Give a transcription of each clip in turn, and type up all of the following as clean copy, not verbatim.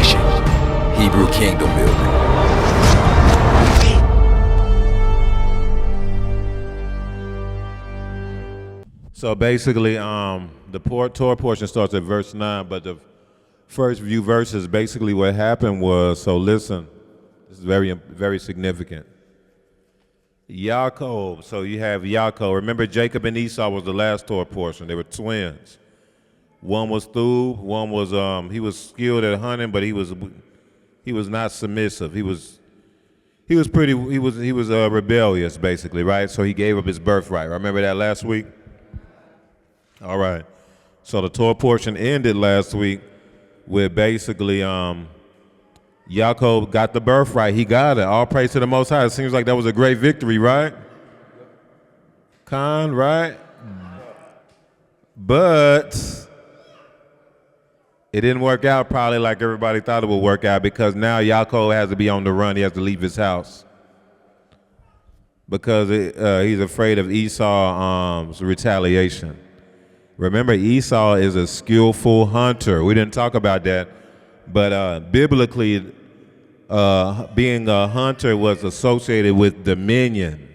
Nation, Hebrew Kingdom Building. So basically, the Torah portion starts at verse 9, but the first few verses, basically what happened was, so listen, this is very, very significant. Yaakov, so you have Yaakov. Remember, Jacob and Esau was the last Torah portion. They were twins. One was thug, one was he was skilled at hunting, but he was not submissive. He was rebellious, basically, right? So he gave up his birthright. Remember that last week? All right. So the Torah portion ended last week with basically Yaakov got the birthright. He got it. All praise to the Most High. It seems like that was a great victory, right? Khan, right? But it didn't work out probably like everybody thought it would work out, because now Yaakov has to be on the run. He has to leave his house because he's afraid of Esau's retaliation. Remember, Esau is a skillful hunter. We didn't talk about that, but biblically, being a hunter was associated with dominion.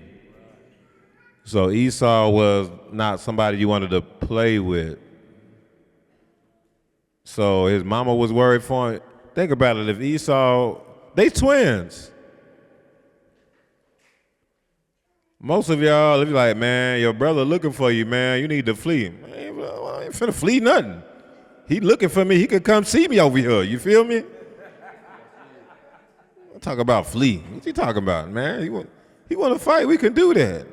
So Esau was not somebody you wanted to play with. So his mama was worried for him. Think about it. If Esau, they twins. Most of y'all, if you're like, man, your brother looking for you, man, you need to flee. Man, I ain't finna flee nothing. He looking for me. He could come see me over here. You feel me? I'm talking about flee. What you talking about, man? He want to fight. We can do that.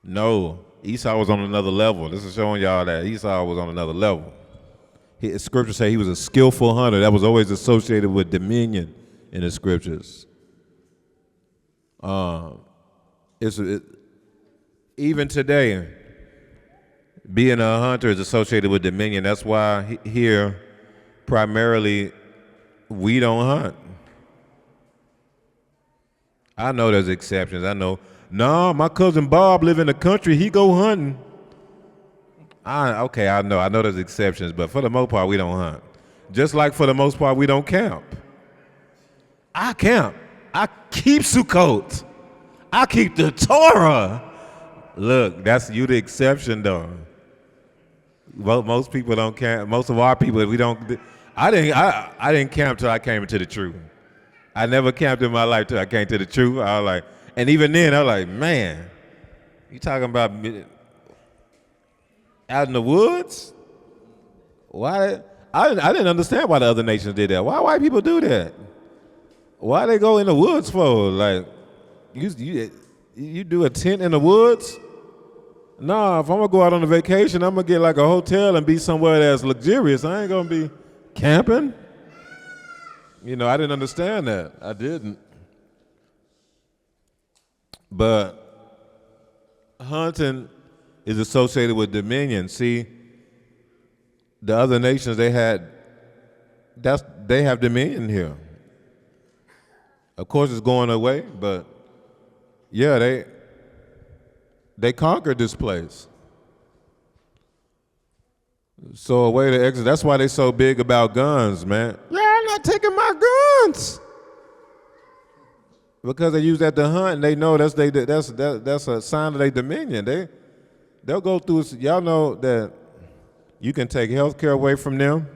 No, Esau was on another level. This is showing y'all that Esau was on another level. Scripture say he was a skillful hunter. That was always associated with dominion in the scriptures. Even today, being a hunter is associated with dominion. That's why here, primarily, we don't hunt. I know there's exceptions. I know. No, my cousin Bob live in the country. He go hunting. I know there's exceptions, but for the most part, we don't hunt. Just like for the most part, we don't camp. I camp. I keep Sukkot. I keep the Torah. Look, that's you the exception, though. Most people don't camp. Most of our people, we don't. I didn't camp till I came into the truth. I never camped in my life till I came to the truth. I was like, and even then, I was like, man, you talking about out in the woods? Why? I didn't understand why the other nations did that. Why white people do that? Why they go in the woods for? Like, you do a tent in the woods? Nah, if I'm gonna go out on a vacation, I'm gonna get like a hotel and be somewhere that's luxurious. I ain't gonna be camping. You know, I didn't understand that. I didn't. But hunting is associated with dominion. See, the other nations they have dominion here. Of course, it's going away, but yeah, they conquered this place. So a way to exit. That's why they so big about guns, man. Yeah, I'm not taking my guns. Because they use that to hunt, and they know that's a sign of their dominion. They'll go through. Y'all know that you can take health care away from them.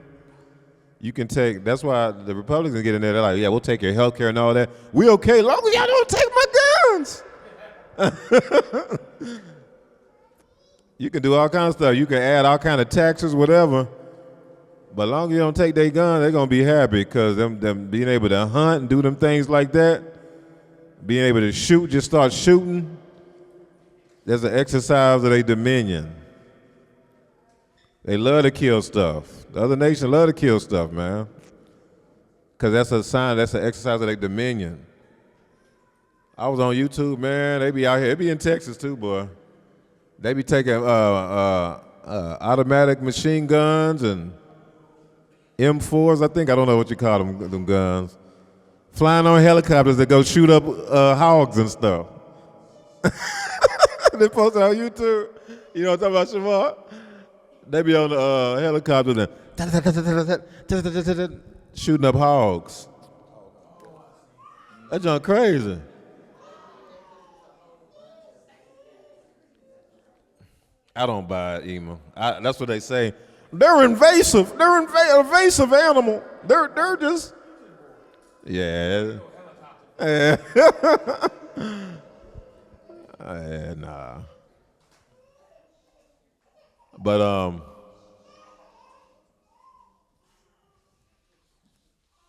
You can take. That's why the Republicans get in there. They're like, yeah, we'll take your health care and all that. We okay, long as y'all don't take my guns. You can do all kinds of stuff. You can add all kind of taxes, whatever. But long as you don't take their gun, they're gonna be happy, because them being able to hunt and do them things like that, being able to shoot, just start shooting. There's an exercise of their dominion. They love to kill stuff. The other nations love to kill stuff, man. Because that's a sign, that's an exercise of their dominion. I was on YouTube, man. They be out here. They be in Texas too, boy. They be taking automatic machine guns and M4s, I think. I don't know what you call them guns. Flying on helicopters that go shoot up hogs and stuff. They post it on YouTube. You know what I'm talking about, Shamar? They be on the helicopter and shooting up hogs. That junk crazy. I don't buy it, Ema. That's what they say. They're invasive. They're invasive animal. They're just. Yeah. Yeah. Nah. But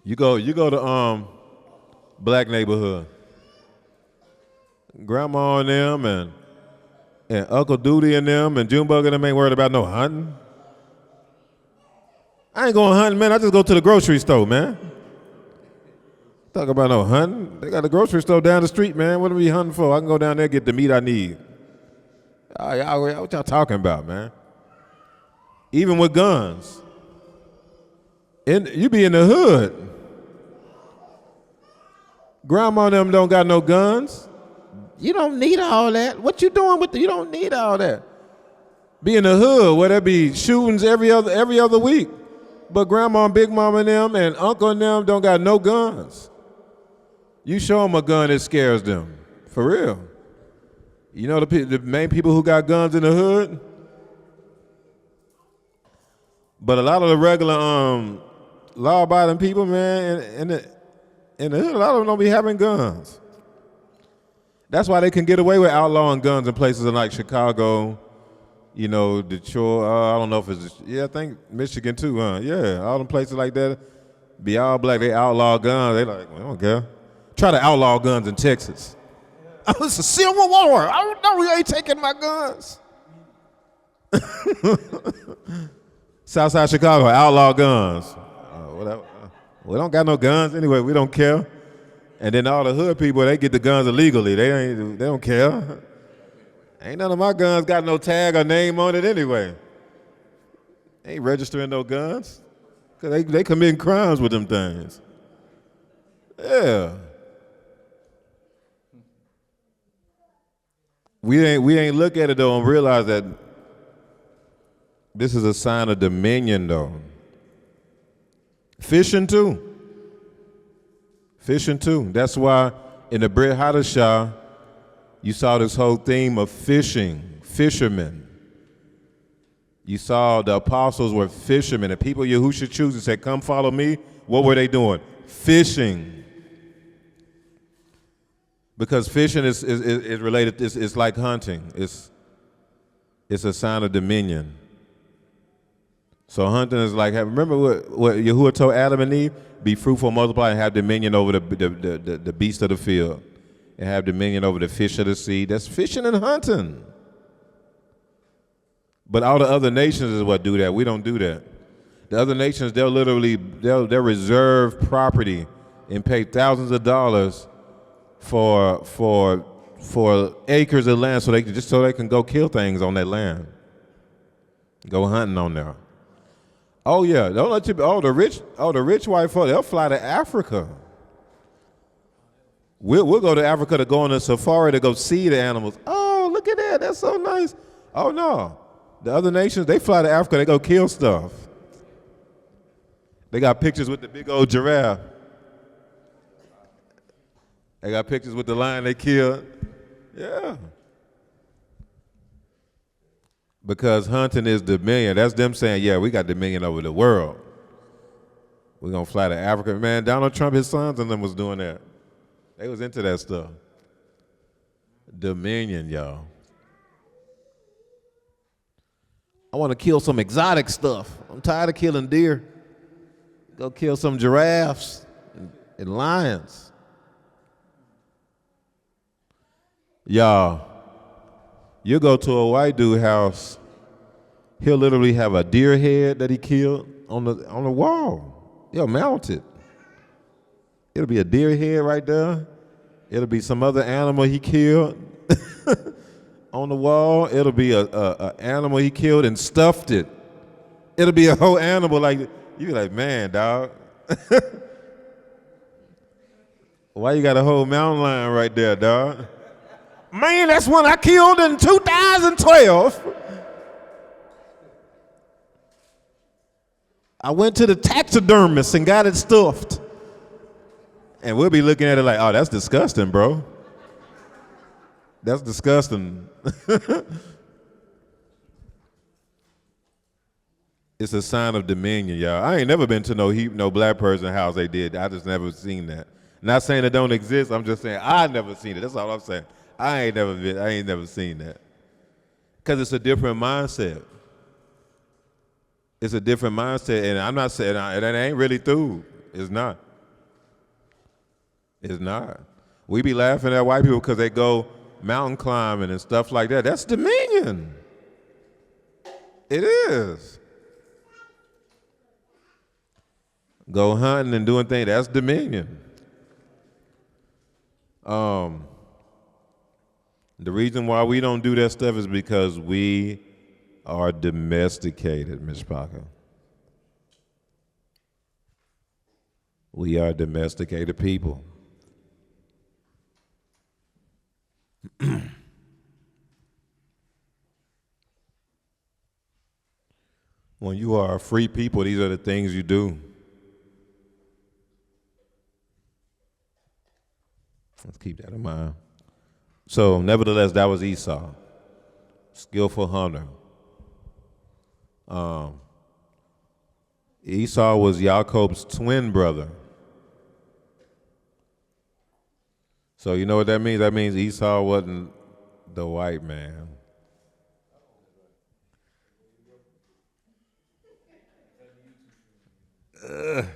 you go to black neighborhood. Grandma and them and Uncle Duty and them and Junebug and them ain't worried about no hunting. I ain't going hunting, man. I just go to the grocery store, man. Talk about no hunting. They got a grocery store down the street, man. What are we hunting for? I can go down there and get the meat I need. What y'all talking about, man? Even with guns. You be in the hood. Grandma and them don't got no guns. You don't need all that. What you doing with you don't need all that. Be in the hood where there be shootings every other week. But grandma and big mama and them and uncle and them don't got no guns. You show them a gun, it scares them. For real. You know the main people who got guns in the hood? But a lot of the regular law-abiding people, man, in the hood, a lot of them don't be having guns. That's why they can get away with outlawing guns in places like Chicago, you know, Detroit. I don't know if it's, I think Michigan too, huh? Yeah, all them places like that, be all black, they outlaw guns. They like, we don't care. Try to outlaw guns in Texas. Oh, it's a civil war. I don't know, we ain't taking my guns. Southside Chicago, outlaw guns. Whatever. We don't got no guns anyway. We don't care. And then all the hood people, they get the guns illegally. They don't care. Ain't none of my guns got no tag or name on it anyway. They ain't registering no guns. Cause they committing crimes with them things. Yeah. We ain't look at it though and realize that this is a sign of dominion though. Fishing too. That's why in the Brit Hadashah, you saw this whole theme of fishing, fishermen. You saw the apostles were fishermen. The people Yahushua chose and said, come follow me. What were they doing? Fishing. Because fishing is related, it's like hunting. It's a sign of dominion. So hunting is like, remember what Yahuwah told Adam and Eve? Be fruitful, multiply, and have dominion over the beast of the field. And have dominion over the fish of the sea. That's fishing and hunting. But all the other nations is what do that. We don't do that. The other nations, they'll reserve property and pay thousands of dollars for acres of land so they can go kill things on that land. Go hunting on there. Oh yeah, don't let you. The rich white folk, they'll fly to Africa. We'll go to Africa to go on a safari to go see the animals. Oh, look at that, that's so nice. Oh no, the other nations, they fly to Africa, they go kill stuff. They got pictures with the big old giraffe. They got pictures with the lion they killed. Yeah. Because hunting is dominion. That's them saying, yeah, we got dominion over the world. We're going to fly to Africa. Man, Donald Trump, his sons and them was doing that. They was into that stuff. Dominion, y'all. I want to kill some exotic stuff. I'm tired of killing deer. Go kill some giraffes and lions. Y'all, you go to a white dude's house, he'll literally have a deer head that he killed on the wall. He'll mount it. It'll be a deer head right there. It'll be some other animal he killed on the wall. It'll be a animal he killed and stuffed it. It'll be a whole animal like, you be like, man, dog. Why you got a whole mountain lion right there, dog? Man, that's one I killed in 2012. I went to the taxidermist and got it stuffed. And we'll be looking at it like, oh, that's disgusting, bro. That's disgusting. It's a sign of dominion, y'all. I ain't never been to no black person house they did. I just never seen that. Not saying it don't exist. I'm just saying I never seen it. That's all I'm saying. I ain't never seen that. Because it's a different mindset. It's a different mindset, and I'm not saying it ain't really through. It's not. It's not. We be laughing at white people because they go mountain climbing and stuff like that. That's dominion. It is. Go hunting and doing things, that's dominion. The reason why we don't do that stuff is because we are domesticated, Ms. Parker. We are domesticated people. When you are a free people, these are the things you do. Let's keep that in mind. So, nevertheless, that was Esau, skillful hunter. Esau was Jacob's twin brother. So you know what that means? That means Esau wasn't the white man. That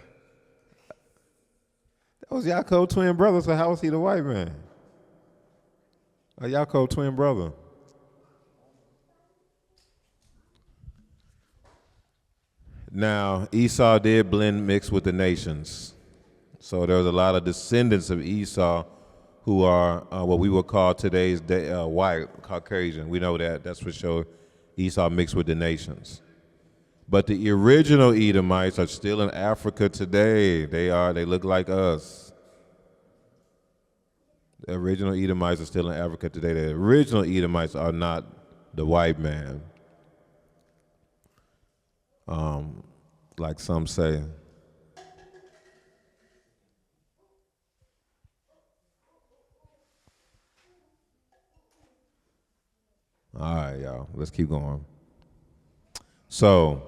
was Jacob's twin brother, so how was he the white man? Jacob's twin brother. Now, Esau did mix with the nations. So there was a lot of descendants of Esau who are what we would call today's white, Caucasian. We know that. That's for sure. Esau mixed with the nations. But the original Edomites are still in Africa today. They look like us. The original Edomites are still in Africa today. The original Edomites are not the white man, like some say. All right, y'all, let's keep going. So,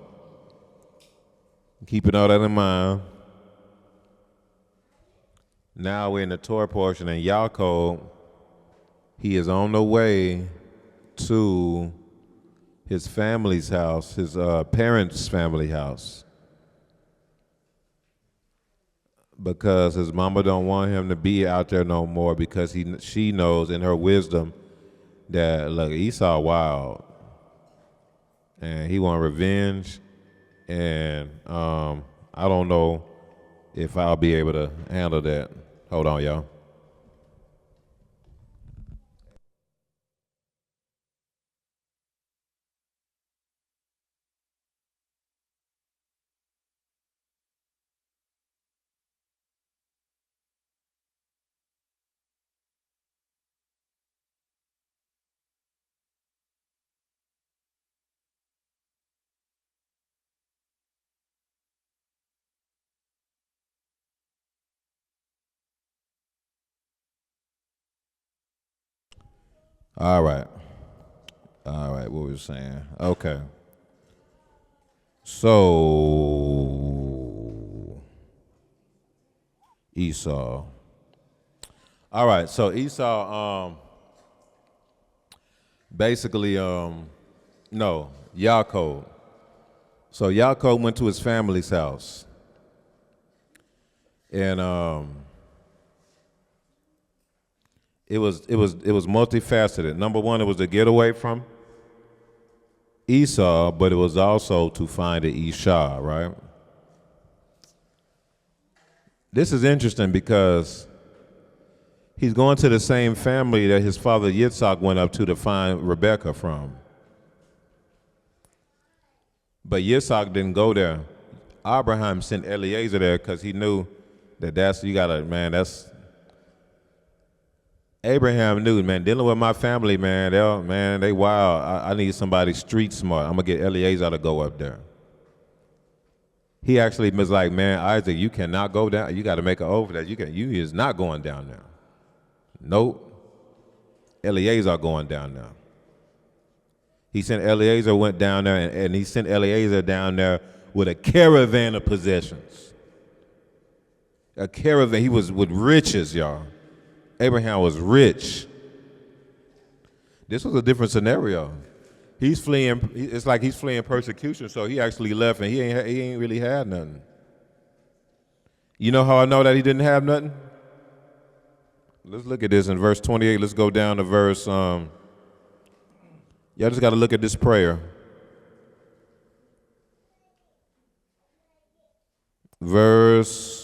keeping all that in mind, now we're in the Torah portion, and Yaakov, he is on the way to his family's house, his parents' family house, because his mama don't want him to be out there no more because she knows in her wisdom that, look, Esau wild, and he want revenge, and I don't know if I'll be able to handle that. Hold on, y'all. All right, what we were saying. Okay. So, Esau. All right, so Esau, basically, no, Yaakov. So Yaakov went to his family's house. And it was multifaceted. Number one, it was to get away from Esau, but it was also to find an Isha, right? This is interesting because he's going to the same family that his father Yitzhak went up to find Rebekah from. But Yitzhak didn't go there. Abraham sent Eliezer there because he knew that Abraham knew, man, dealing with my family, man, they wild. I need somebody street smart. I'm going to get Eliezer to go up there. He actually was like, man, Isaac, you cannot go down. You got to make an oath that you is not going down there. Nope. Eleazar going down there. He sent Eleazar went down there, and he sent Eleazar down there with a caravan of possessions. A caravan. He was with riches, y'all. Abraham was rich. This was a different scenario. He's fleeing. It's like he's fleeing persecution, so he actually left, and he ain't really had nothing. You know how I know that he didn't have nothing? Let's look at this in verse 28. Let's go down to verse. Y'all just got to look at this prayer. Verse.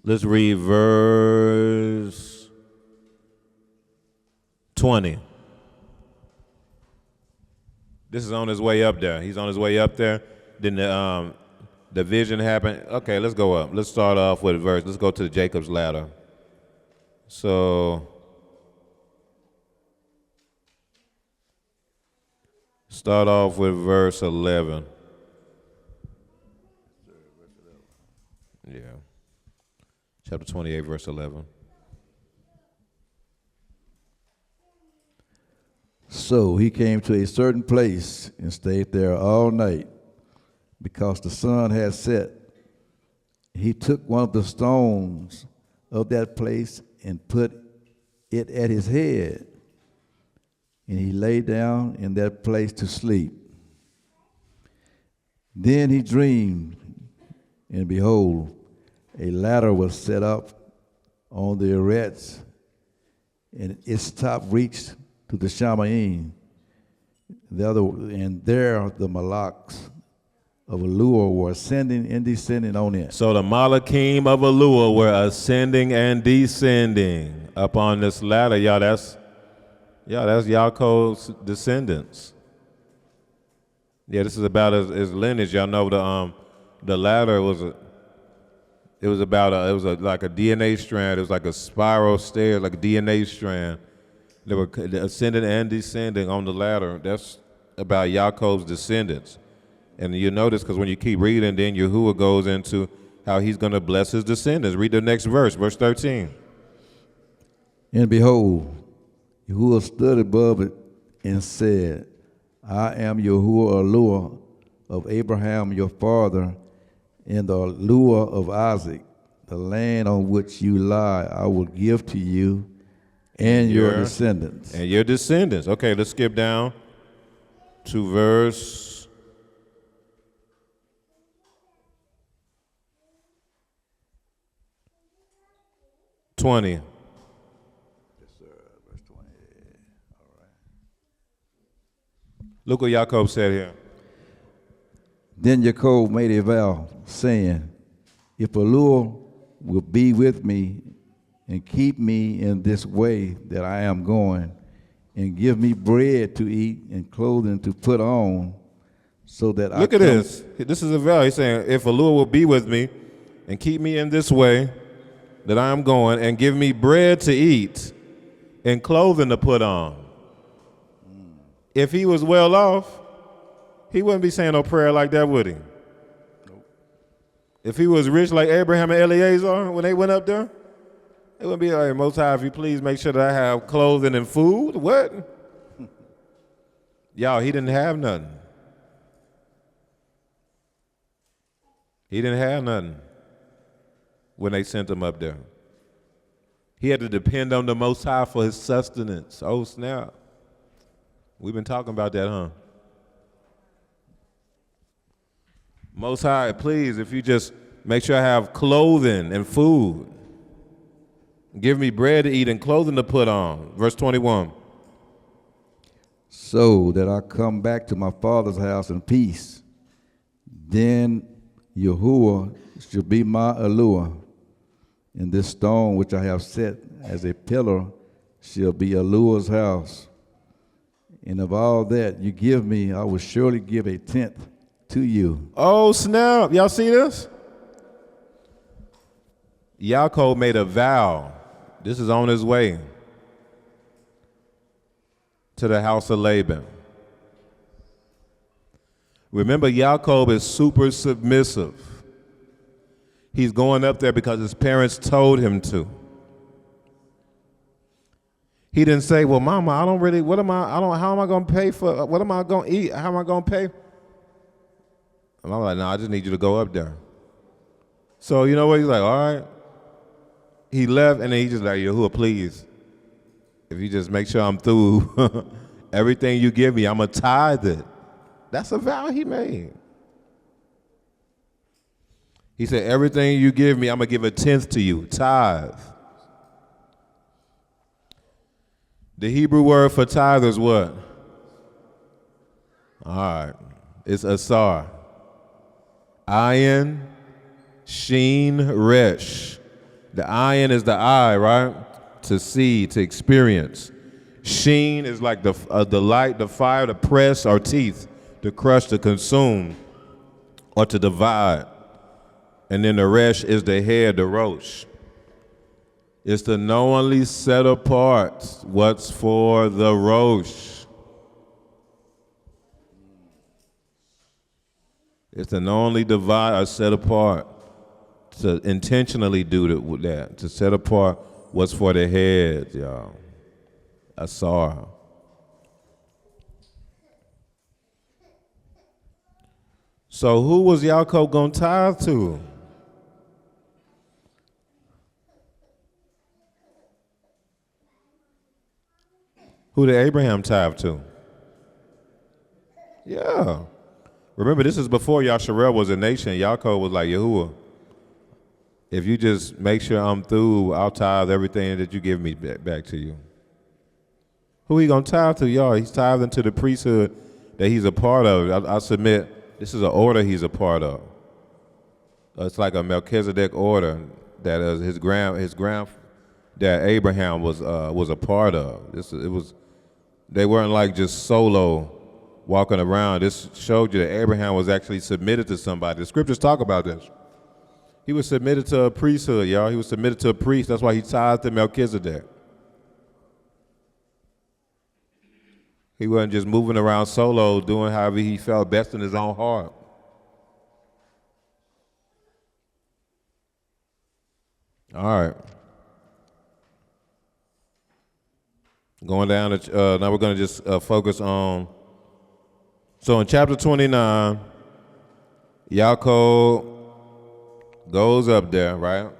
Let's read verse 20. This is on his way up there. He's on his way up there. Then the vision happened. Okay, let's go up. Let's start off with let's go to Jacob's ladder. So, start off with verse 11. Yeah. Chapter 28, verse 11. So he came to a certain place and stayed there all night because the sun had set. He took one of the stones of that place and put it at his head, and he lay down in that place to sleep. Then he dreamed, and behold, a ladder was set up on the arets, and its top reached to the Shamaim. And there the Malaks of Allur were ascending and descending on it. So the Malachim of Allur were ascending and descending upon this ladder. Y'all, that's Yaakov's descendants. Yeah, this is about his lineage. Y'all know the ladder was like a DNA strand. It was like a spiral stair, like a DNA strand. They were ascending and descending on the ladder. That's about Yaakov's descendants. And you notice, because when you keep reading, then Yahuwah goes into how he's going to bless his descendants. Read the next verse, verse 13. And behold, Yahuwah stood above it and said, I am Yahuwah Allur of Abraham your father, and the Allur of Isaac. The land on which you lie I will give to you and your descendants. And your descendants. Okay, let's skip down to verse 20. Yes, sir. Verse 20. All right. Look what Jacob said here. Then Jacob made a vow, saying, if Allur will be with me and keep me in this way that I am going, and give me bread to eat and clothing to put on, so that Look at this. This is a vow. He's saying, if Allur will be with me and keep me in this way that I am going, and give me bread to eat and clothing to put on. If he was well off, he wouldn't be saying no prayer like that, would he? Nope. If he was rich like Abraham and Eleazar when they went up there, it wouldn't be like, Most High, if you please make sure that I have clothing and food. What? Y'all, he didn't have nothing. He didn't have nothing when they sent him up there. He had to depend on the Most High for his sustenance. Oh, snap. We've been talking about that, huh? Most High, please, if you just make sure I have clothing and food. Give me bread to eat and clothing to put on. Verse 21. So that I come back to my father's house in peace. Then Yahuwah shall be my Allur, and this stone which I have set as a pillar shall be Allur's house. and of all that you give me, I will surely give a tenth to you. Oh, snap. Y'all see this? Yaakov made a vow. This is on his way to the house of Laban. Remember, Yaakov is super submissive. He's going up there because his parents told him to. He didn't say, well, Mama, how am I going to pay for, what am I going to eat? How am I going to pay? And I'm like, no, I just need you to go up there. So, you know what? He's like, all right. He left, and then he just like, Yahuwah, please, if you just make sure I'm through everything you give me, I'm going to tithe it. That's a vow he made. He said, everything you give me, I'm going to give a tenth to you, tithe. The Hebrew word for tithe is what? All right. It's asar. Ayin, sheen, resh. The ayin is the eye, right? To see, to experience. Sheen is like the light, the fire, the press, or teeth, to crush, to consume, or to divide. And then the resh is the head, the rosh. It's to knowingly set apart what's for the rosh. It's to knowingly divide or set apart. To intentionally do that. To set apart what's for the head, y'all. Asar. So who was Yaakov going to tithe to? Who did Abraham tithe to? Yeah. Remember, this is before Yasharel was a nation. Yaakov was like, Yahuwah, if you just make sure I'm through, I'll tithe everything that you give me back to you. Who he going to tithe to, y'all? He's tithing to the priesthood that he's a part of. I submit, this is an order he's a part of. It's like a Melchizedek order that his granddad Abraham was a part of. They weren't like just solo walking around. This showed you that Abraham was actually submitted to somebody. The scriptures talk about this. He was submitted to a priesthood, y'all. He was submitted to a priest. That's why he tithed to Melchizedek. He wasn't just moving around solo, doing however he felt best in his own heart. All right. Going down to, now we're going to just focus on, so in chapter 29, Yaakov goes up there, right?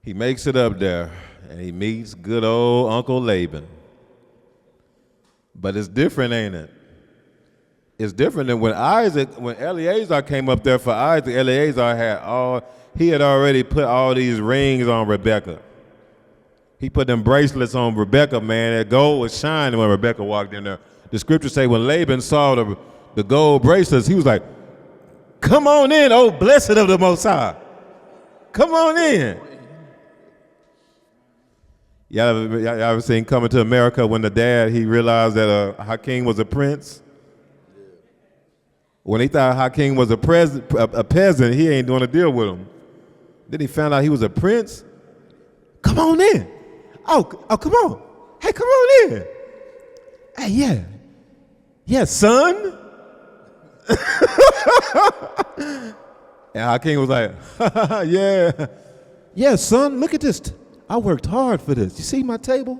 He makes it up there, and he meets good old Uncle Laban. But it's different, ain't it? It's different than when Eleazar came up there for Isaac. Eleazar had already put all these rings on Rebekah. He put them bracelets on Rebekah, man. That gold was shining when Rebekah walked in there. The scriptures say when Laban saw the gold bracelets, he was like, come on in, oh blessed of the Most High. Come on in. Y'all ever seen Coming to America when the dad, he realized that Hakeem was a prince? When he thought Hakeem was a peasant, he ain't doing a deal with him. Then he found out he was a prince. Come on in. Oh, come on. Hey, come on in. Hey, yeah. Yeah, son. And Hakeem was like, yeah. Yeah, son, look at this. I worked hard for this. You see my table?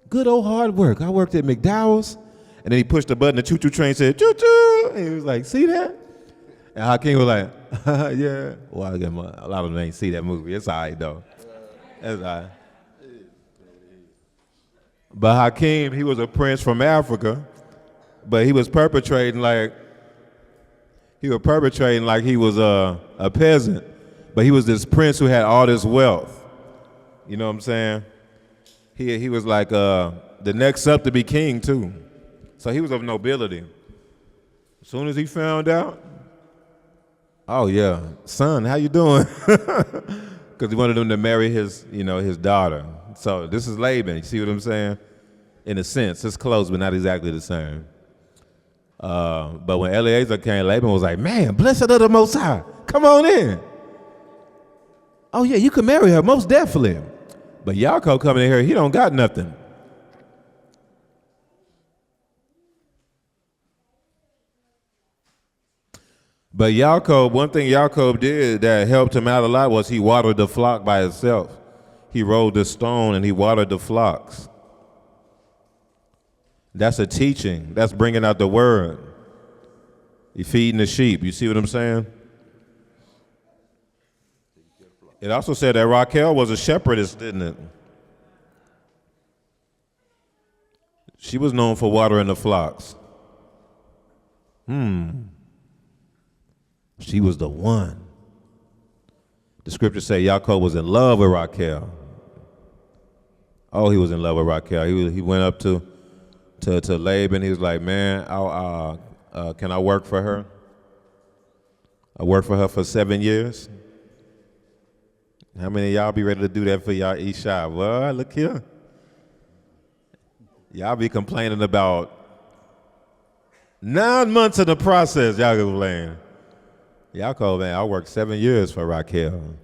Good old hard work. I worked at McDowell's. And then he pushed the button, the choo-choo train said, choo-choo. And he was like, see that? And Hakeem was like, yeah. Well, a lot of them ain't see that movie. It's all right, though. It's all right. But Hakeem, he was a prince from Africa, but he was perpetrating like he was a peasant, but he was this prince who had all this wealth. You know what I'm saying? He was like the next up to be king too. So he was of nobility. As soon as he found out, oh yeah, son, how you doing? Because he wanted him to marry his daughter. So this is Laban. You see what I'm saying? in a sense. It's close, but not exactly the same. But when Eliezer came, Laban was like, man, blessed of the Most High, come on in. Oh yeah, you can marry her, most definitely. But Yaakov coming in here, he don't got nothing. But Yaakov, one thing Yaakov did that helped him out a lot was he watered the flock by himself. He rolled the stone and he watered the flocks. That's a teaching. That's bringing out the word. He feeding the sheep. You see what I'm saying? It also said that Raquel was a shepherdess, didn't it? She was known for watering the flocks. She was the one. The scriptures say Yaakov was in love with Raquel. Oh, he was in love with Raquel. He went up to Laban. He was like, man, can I work for her? I worked for her for 7 years. How many of y'all be ready to do that for y'all Isha? Well, look here. Y'all be complaining about 9 months in the process. Y'all complain. Yaakov, man, I worked 7 years for Raquel.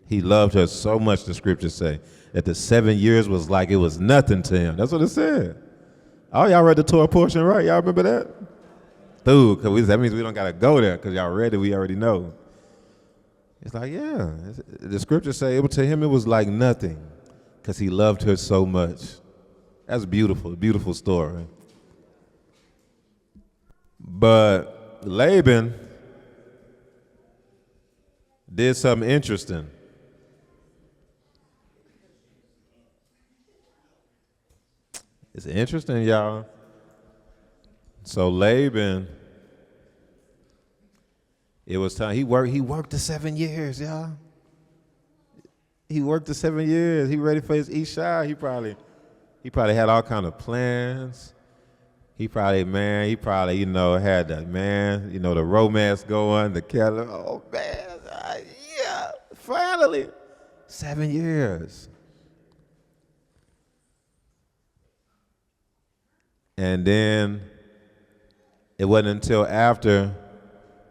He loved her so much, the scriptures say, that the 7 years was like it was nothing to him. That's what it said. Oh, y'all read the Torah portion, right? Y'all remember that? Dude, because that means we don't got to go there because y'all read it, we already know. It's like, yeah. The scriptures say to him it was like nothing because he loved her so much. That's beautiful, beautiful story. But Laban did something interesting. It's interesting, y'all. So Laban, it was time. He worked the 7 years, y'all. He worked the 7 years. He ready for his Isha. He probably had all kind of plans. He probably, had the, the romance going, the cattle. Oh, man, yeah, finally. 7 years. And then it wasn't until after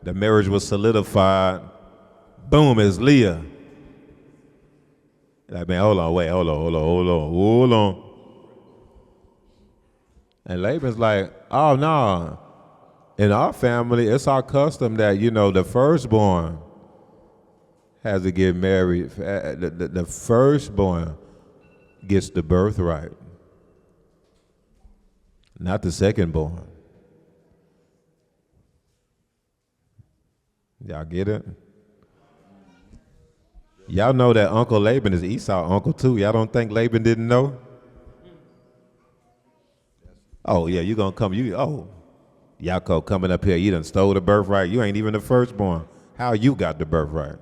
the marriage was solidified, boom, it's Leah. Like, man, hold on. And Laban's like, oh, no. In our family, it's our custom that, the firstborn has to get married. The firstborn gets the birthright, not the secondborn. Y'all get it? Y'all know that Uncle Laban is Esau's uncle too. Y'all don't think Laban didn't know? Oh, yeah, you gonna come, Yaakov coming up here, you done stole the birthright. You ain't even the firstborn. How you got the birthright?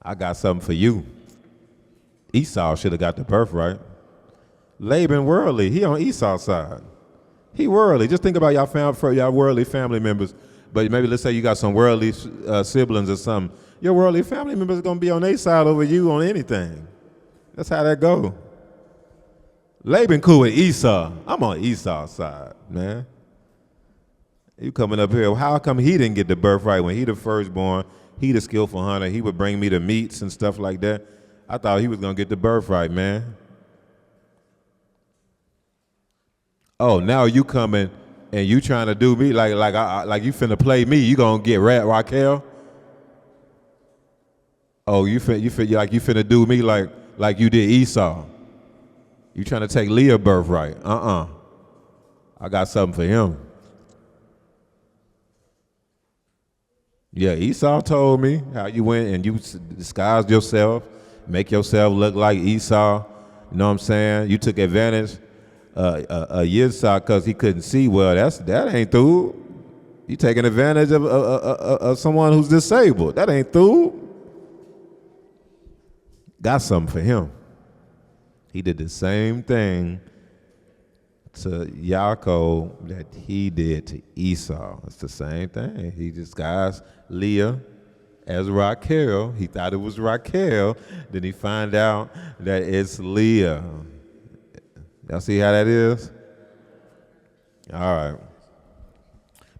I got something for you. Esau should have got the birthright. Laban worldly, he on Esau's side. He worldly. Just think about y'all worldly family members. But maybe let's say you got some worldly siblings or something. Your worldly family members are gonna be on their side over you on anything. That's how that go. Laban cool with Esau. I'm on Esau's side, man. You coming up here, how come he didn't get the birthright when he the firstborn, he the skillful hunter, he would bring me the meats and stuff like that. I thought he was gonna get the birthright, man. Oh, now you coming and you trying to do me like you finna play me, you gonna get Raquel? Oh, you finna do me like you did Esau. You trying to take Leah's birthright? I got something for him. Yeah, Esau told me how you went and you disguised yourself, make yourself look like Esau. You know what I'm saying? You took advantage of Yitzhak because he couldn't see. Well, that ain't through. You taking advantage of someone who's disabled. That ain't through. Got something for him. He did the same thing to Yaakov that he did to Esau. It's the same thing. He disguised Leah as Raquel. He thought it was Raquel. Then he find out that it's Leah. Y'all see how that is? All right.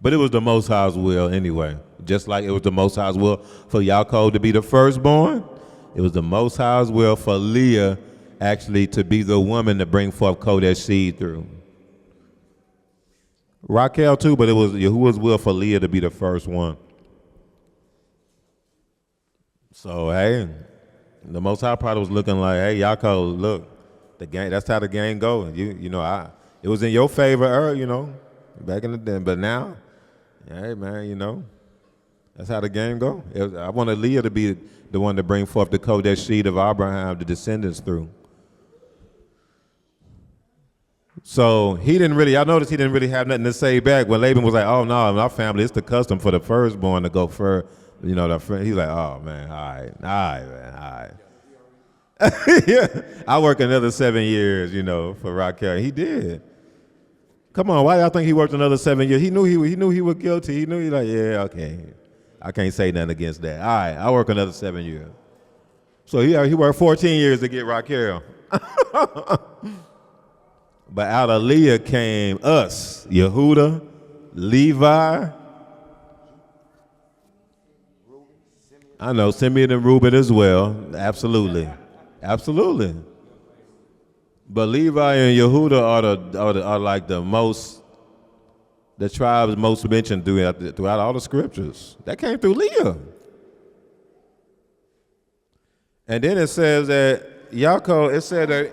But it was the Most High's will anyway. Just like it was the Most High's will for Yaakov to be the firstborn, it was the Most High's will for Leah actually to be the woman to bring forth Kodesh seed through. Raquel too, but it was Yahuwah's will for Leah to be the first one. So hey, the Most High probably was looking like, hey, Yaakov, look, the game. That's how the game goes. It was in your favor, back in the day, but now, hey man, that's how the game go. I wanted Leah to be the one to bring forth the Kodesh seed of Abraham, the descendants through. So I noticed he didn't really have nothing to say back when Laban was like, oh no, in our family, it's the custom for the firstborn to go first. He's like, oh man, all right. Yeah, I work another 7 years, for Raquel. He did. Come on, why y'all think he worked another 7 years? He knew he was guilty. He knew yeah, okay. I can't say nothing against that. All right, I work another 7 years. So he worked 14 years to get Raquel. But out of Leah came us, Yehuda, Levi. I know, Simeon and Reuben as well. Absolutely. But Levi and Yehuda are like the tribes most mentioned throughout all the scriptures. That came through Leah. And then it says that Yaakov, it said that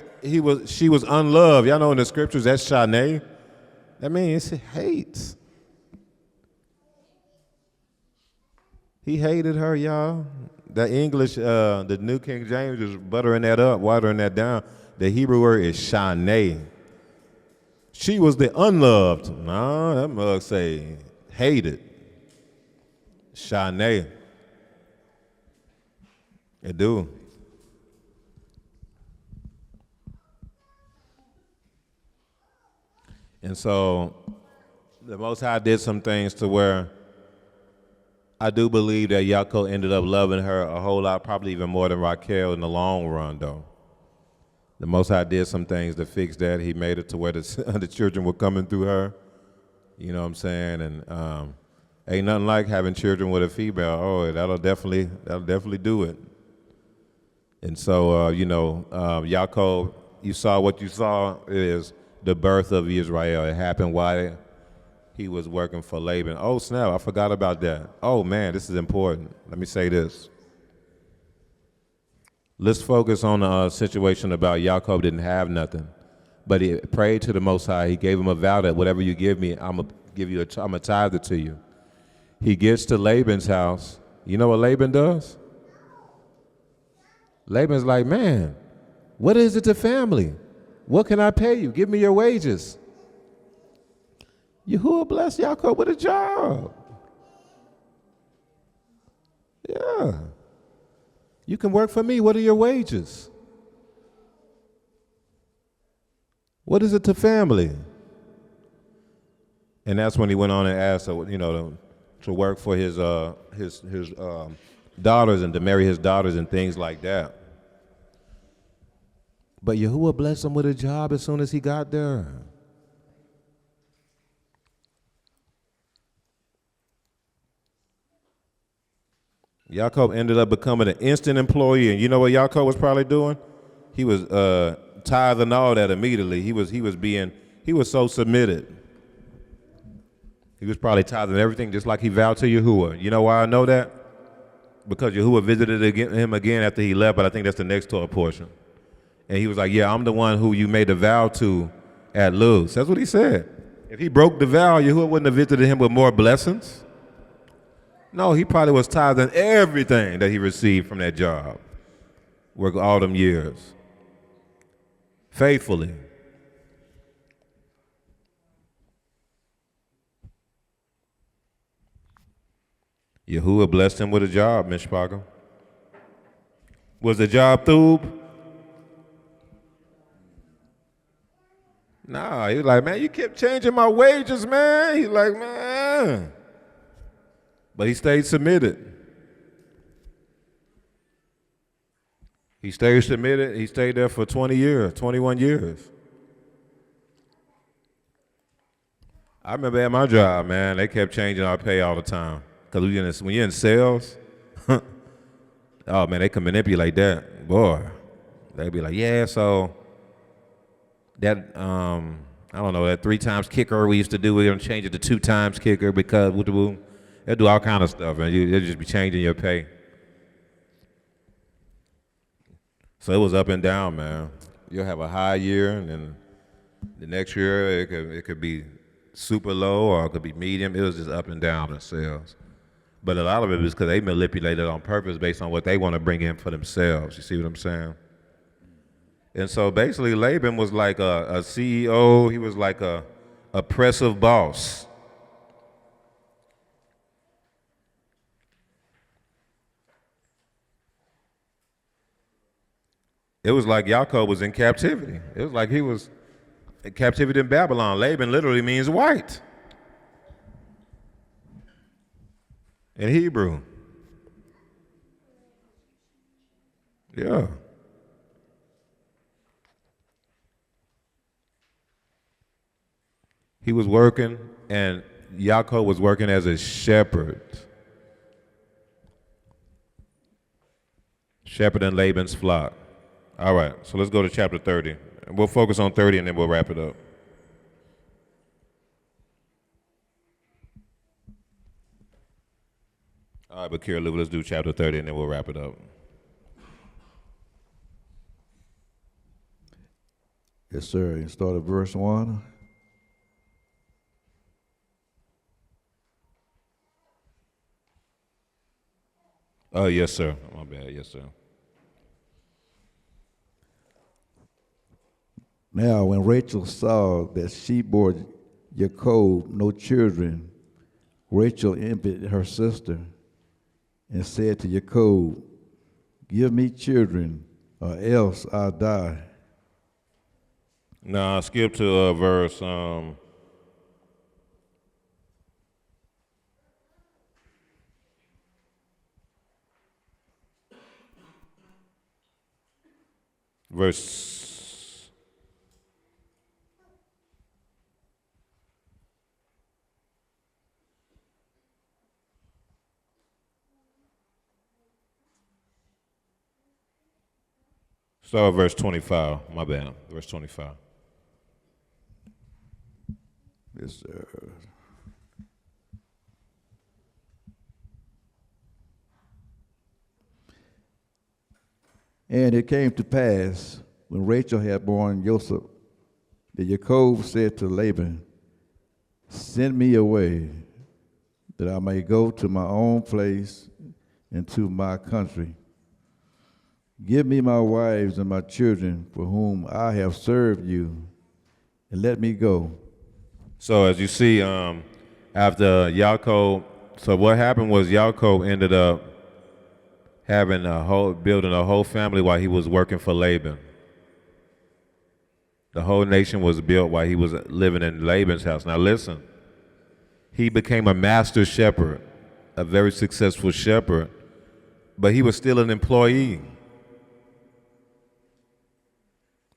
she was unloved. Y'all know in the scriptures that's Shaneh. That means hate. He hated her, y'all. The English, the New King James is buttering that up, watering that down. The Hebrew word is Shaneh. She was the unloved. No, that mug say hated. Shaneh. It do. And so the Most High did some things to where I do believe that Yaakov ended up loving her a whole lot, probably even more than Raquel in the long run, though. The Most High did some things to fix that. He made it to where the children were coming through her. You know what I'm saying? And ain't nothing like having children with a female. Oh, that'll definitely do it. And so, Yaakov, you saw what you saw is the birth of Israel. It happened while he was working for Laban. Oh, snap, I forgot about that. Oh, man, this is important. Let me say this. Let's focus on the situation about Yaakov didn't have nothing, but he prayed to the Most High. He gave him a vow that whatever you give me, I'm gonna tithe it to you. He gets to Laban's house. You know what Laban does? Laban's like, man, what is it to family? What can I pay you? Give me your wages. Yahuwah bless Yaakov with a job. Yeah. You can work for me. What are your wages? What is it to family? And that's when he went on and asked, to work for his daughters and to marry his daughters and things like that. But Yahuwah blessed him with a job as soon as he got there. Yaakov ended up becoming an instant employee, and you know what Yaakov was probably doing? He was tithing all that immediately. He was so submitted. He was probably tithing everything just like he vowed to Yahuwah. You know why I know that? Because Yahuwah visited him again after he left, but I think that's the next Torah portion. And he was like, yeah, I'm the one who you made a vow to at Luz. That's what he said. If he broke the vow, Yahuwah wouldn't have visited him with more blessings. No, he probably was tithing everything that he received from that job. Worked all them years. Faithfully. Yahuwah blessed him with a job, Mishpacha. Was the job thub? Nah, he was like, man, you kept changing my wages, man. He's like, man. But he stayed submitted. He stayed submitted. He stayed there for 20 years, 21 years. I remember at my job, man, they kept changing our pay all the time. Because when you're in sales, oh, man, they can manipulate that. Boy, they'd be like, yeah, so that, I don't know, that 3 times kicker we used to do, we're going to change it to 2 times kicker because they'll do all kind of stuff, and they'll just be changing your pay. So it was up and down, man. You'll have a high year, and then the next year it could be super low or it could be medium. It was just up and down in sales. But a lot of it was because they manipulated on purpose based on what they want to bring in for themselves. You see what I'm saying? And so basically Laban was like a CEO. He was like a oppressive boss. It was like Yaakov was in captivity. It was like he was in captivity in Babylon. Laban literally means white in Hebrew. Yeah. He was working, and Yaakov was working as a shepherd. Shepherding Laban's flock. All right, so let's go to chapter 30. We'll focus on 30 and then we'll wrap it up. All right, but Kira, let's do chapter 30 and then we'll wrap it up. Yes, sir. You start at verse 1. Oh, yes, sir. My bad. Yes, sir. Now, when Rachel saw that she bore Jacob no children, Rachel envied her sister and said to Jacob, "Give me children, or else I'll die." Now, skip to verse start with verse 25. My bad. Verse 25. Yes, sir. And it came to pass, when Rachel had borne Joseph, that Jacob said to Laban, "Send me away, that I may go to my own place and to my country. Give me my wives and my children, for whom I have served you, and let me go." So as you see, after Yaakov, so what happened was Yaakov ended up building a whole family while he was working for Laban. The whole nation was built while he was living in Laban's house. Now listen, he became a master shepherd, a very successful shepherd, but he was still an employee.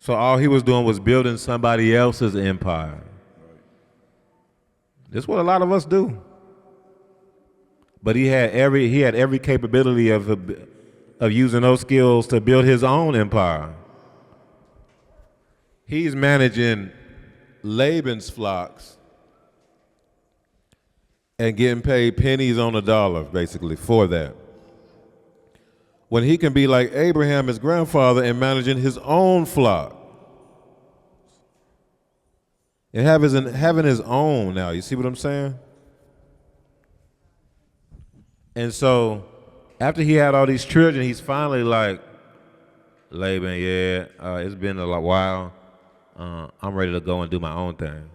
So all he was doing was building somebody else's empire. This is what a lot of us do. But he had every capability of using those skills to build his own empire. He's managing Laban's flocks and getting paid pennies on the dollar, basically, for that. When he can be like Abraham, his grandfather, and managing his own flock. And having his own now. You see what I'm saying? And so, after he had all these children, he's finally like, Laban, it's been a while. I'm ready to go and do my own thing.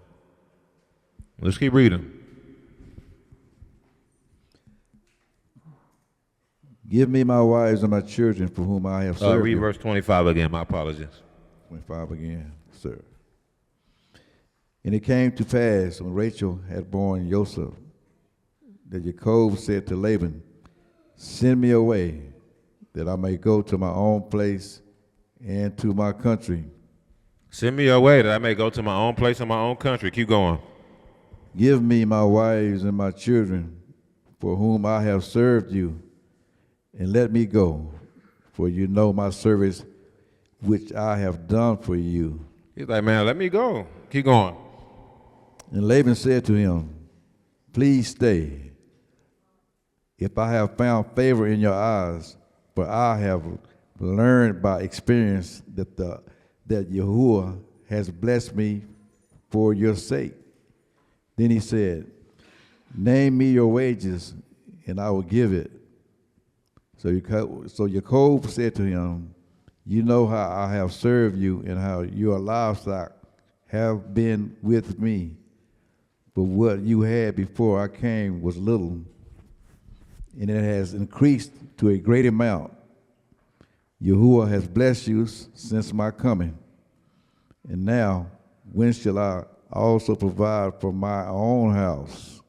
Let's keep reading. Give me my wives and my children, for whom I have served Read you. verse 25 again. My apologies. 25 again, sir. And it came to pass, when Rachel had borne Joseph, that Jacob said to Laban, "Send me away, that I may go to my own place and to my country." Send me away that I may go to my own place and my own country. Keep going. Give me my wives and my children, for whom I have served you, and let me go, for you know my service which I have done for you. He's like, man, let me go. Keep going. And Laban said to him, please stay, if I have found favor in your eyes, for I have learned by experience that Yahuwah has blessed me for your sake. Then he said, name me your wages, and I will give it. So Yaakov said to him, you know how I have served you and how your livestock have been with me. But what you had before I came was little, and it has increased to a great amount. Yahuwah has blessed you since my coming. And now, when shall I also provide for my own house?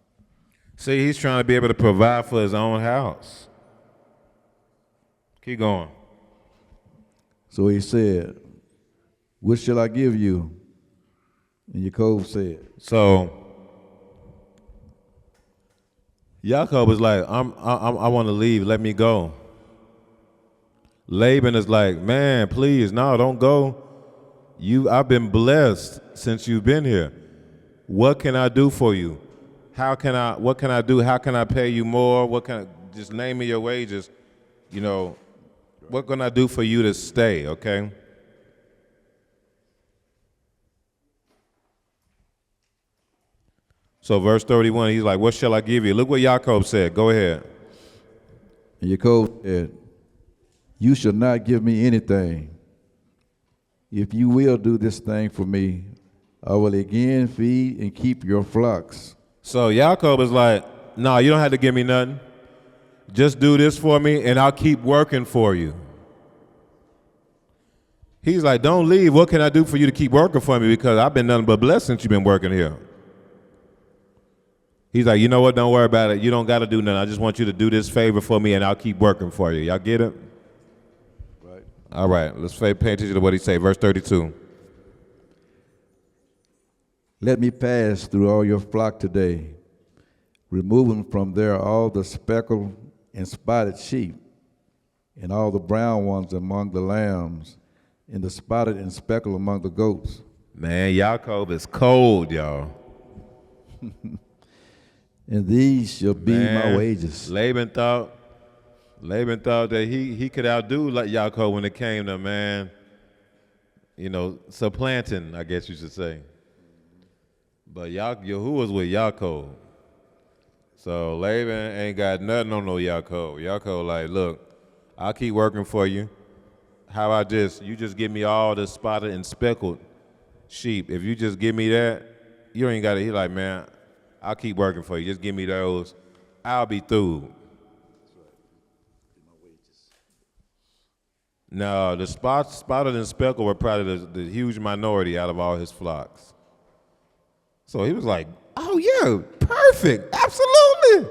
See, he's trying to be able to provide for his own house. Keep going. So he said, what shall I give you? And Yaakov said, So Yaakov is like, I want to leave. Let me go. Laban is like, man, please, no, don't go. I've been blessed since you've been here. What can I do for you? What can I do? How can I pay you more? Just name me your wages. What can I do for you to stay, okay? So verse 31, he's like, what shall I give you? Look what Yaakov said. Go ahead. And Yaakov said, you shall not give me anything. If you will do this thing for me, I will again feed and keep your flocks. So Yaakov is like, no, you don't have to give me nothing. Just do this for me and I'll keep working for you. He's like, don't leave. What can I do for you to keep working for me? Because I've been nothing but blessed since you've been working here. He's like, you know what? Don't worry about it. You don't got to do nothing. I just want you to do this favor for me and I'll keep working for you. Y'all get it? Right. All right. Let's pay attention to what he say. Verse 32. Let me pass through all your flock today, removing from there all the speckled and spotted sheep, and all the brown ones among the lambs, and the spotted and speckled among the goats. Man, Yaakov is cold, y'all. And these shall be my wages. Laban thought that he could outdo like Yaakov when it came to, man, supplanting, I guess you should say. But Yahuwah's with Yaakov. So Laban ain't got nothing on no Yaakov. Yaakov like, look, I'll keep working for you. How about this? You just give me all the spotted and speckled sheep. If you just give me that, you ain't got to. He like, man, I'll keep working for you. Just give me those. I'll be through. No, the spotted and speckled were probably the huge minority out of all his flocks. So he was like, oh, yeah, perfect, absolutely.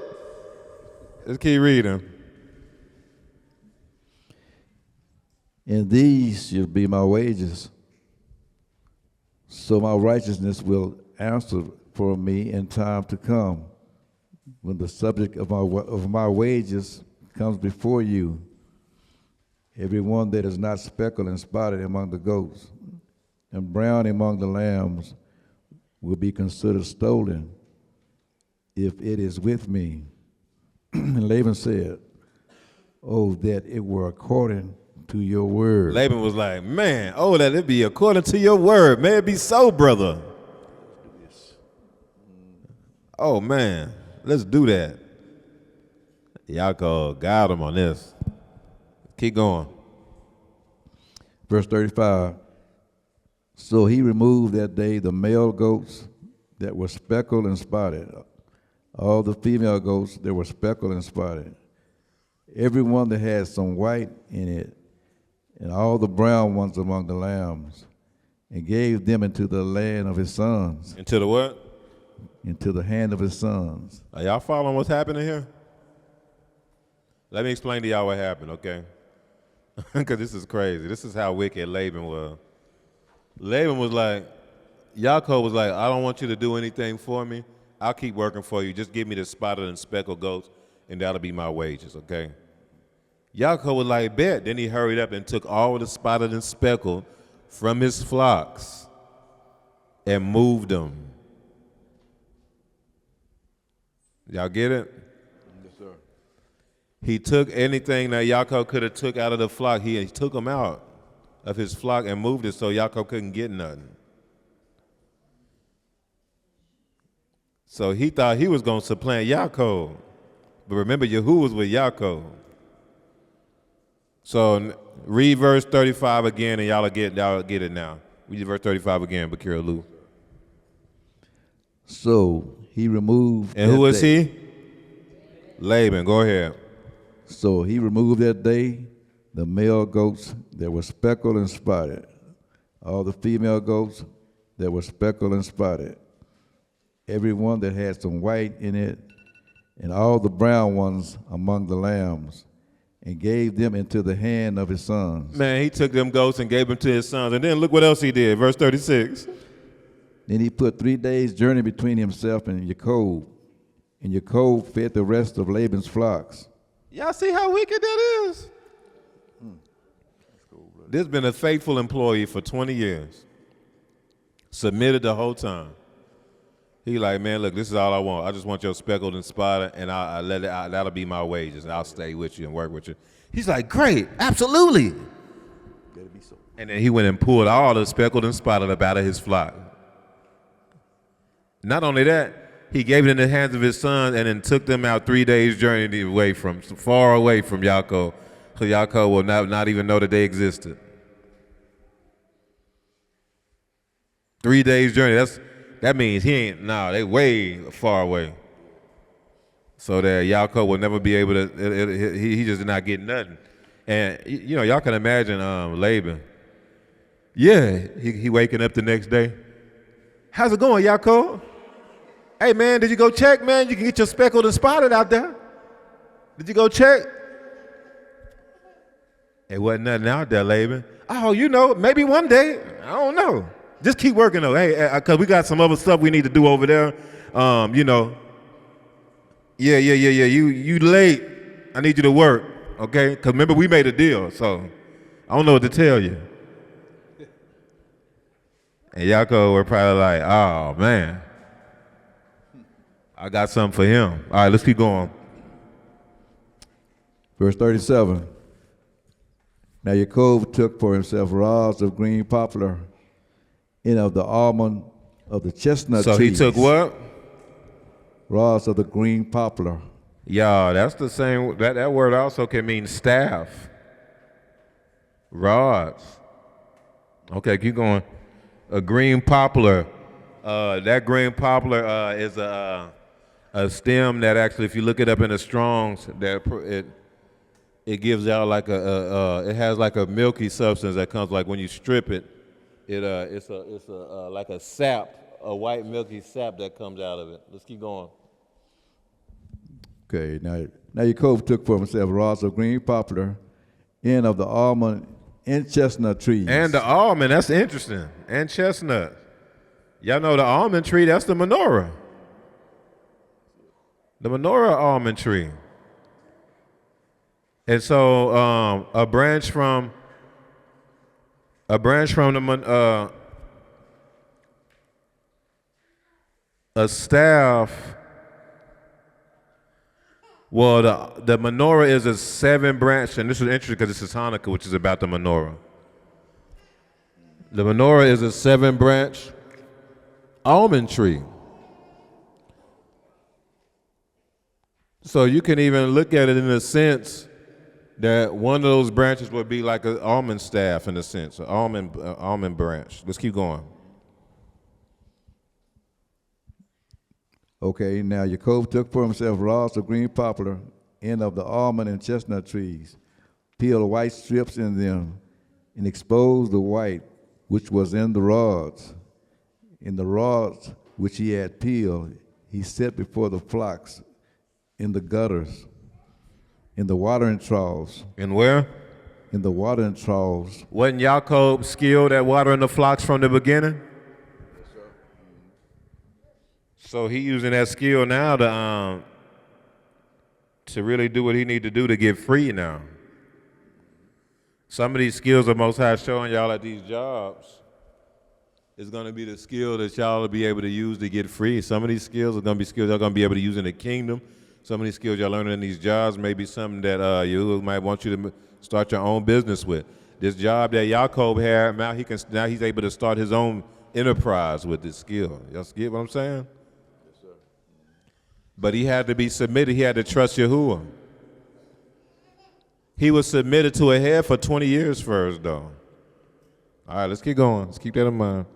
Let's keep reading. And these shall be my wages. So my righteousness will answer for me in time to come, when the subject of my wages comes before you. Everyone that is not speckled and spotted among the goats and brown among the lambs will be considered stolen if it is with me. And Laban said, oh, that it were according to your word. Laban was like, man, oh, that it be according to your word. May it be so, brother. Oh, man, let's do that. Yaakov got him on this. Keep going. Verse 35. So he removed that day the male goats that were speckled and spotted, all the female goats that were speckled and spotted, every one that had some white in it, and all the brown ones among the lambs, and gave them into the land of his sons. Into the what? Into the hand of his sons. Are y'all following what's happening here? Let me explain to y'all what happened, okay? Because this is crazy. This is how wicked Laban was. Laban was like, Yaakov was like, I don't want you to do anything for me. I'll keep working for you. Just give me the spotted and speckled goats, and that'll be my wages, okay? Yaakov was like, bet. Then he hurried up and took all the spotted and speckled from his flocks and moved them. Y'all get it? Yes, sir. He took anything that Yaakov could have took out of the flock. He took them out of his flock and moved it so Yaakov couldn't get nothing. So he thought he was going to supplant Yaakov. But remember, Yahuwah was with Yaakov. So read verse 35 again, and y'all get it now. Read verse 35 again, Bakir Lou. So he removed. And who is he? Laban. Go ahead. So he removed that day the male goats that were speckled and spotted, all the female goats that were speckled and spotted, every one that had some white in it, and all the brown ones among the lambs, and gave them into the hand of his sons. Man, he took them goats and gave them to his sons. And then look what else he did, verse 36. Then he put 3 days' journey between himself and Jacob, and Jacob fed the rest of Laban's flocks. Y'all see how wicked that is? This has been a faithful employee for 20 years. Submitted the whole time. He like, man, look, this is all I want. I just want your speckled and spotted, and I'll let it out. That'll be my wages, and I'll stay with you and work with you. He's like, great, absolutely. Let it be so. And then he went and pulled all the speckled and spotted up out of his flock. Not only that, he gave it in the hands of his sons and then took them out 3 days' journey away from, far away from Yaakov, so Yaakov will not even know that they existed. 3 days' journey, that means they way far away. So that Yaakov will never be able to, he just did not get nothing. And, y'all can imagine Laban. Yeah, he waking up the next day. How's it going, Yaakov? Hey, man, did you go check, man? You can get your speckled and spotted out there. Did you go check? It wasn't nothing out there, Laban. Oh, maybe one day. I don't know. Just keep working, though. Hey, because we got some other stuff we need to do over there. Yeah. You late. I need you to work, okay? Because remember, we made a deal, so I don't know what to tell you. And Yaakov were probably like, oh, man. I got something for him. All right, let's keep going. Verse 37. Now Jacob took for himself rods of green poplar, and of the almond of the chestnut trees. So he took what? Rods of the green poplar. Yeah, that's the same. That word also can mean staff. Rods. Okay, keep going. A green poplar. That green poplar is a stem that actually, if you look it up in the Strongs, that it gives out like it has like a milky substance that comes like when you strip it. It's like a sap, a white milky sap that comes out of it. Let's keep going. Okay, now Jacob took for himself rods of green poplar, and of the almond and chestnut trees. And the almond, that's interesting. And chestnut. Y'all know the almond tree, that's the menorah. The menorah almond tree. And so a branch from the a staff. Well, the menorah is a 7-branch, and this is interesting because this is Hanukkah, which is about the menorah. The menorah is a 7-branch almond tree. So you can even look at it in the sense that one of those branches would be like an almond staff in a sense, an almond branch. Let's keep going. Okay, now Jacob took for himself rods of green poplar, and of the almond and chestnut trees, peeled white strips in them, and exposed the white which was in the rods. In the rods which he had peeled, he set before the flocks in the gutters, in the watering troughs. And where? In the watering troughs. Wasn't Yaakov skilled at watering the flocks from the beginning? So he using that skill now to really do what he need to do to get free now. Some of these skills the Most High showing y'all at these jobs is going to be the skill that y'all will be able to use to get free. Some of these skills are going to be skills y'all going to be able to use in the kingdom. Some of these skills y'all learning in these jobs may be something that you might want you to start your own business with. This job that Yaakov had, now he's able to start his own enterprise with this skill. Y'all get what I'm saying? Yes, sir. But he had to be submitted. He had to trust Yahuwah. He was submitted to a head for 20 years first, though. All right, let's keep going. Let's keep that in mind.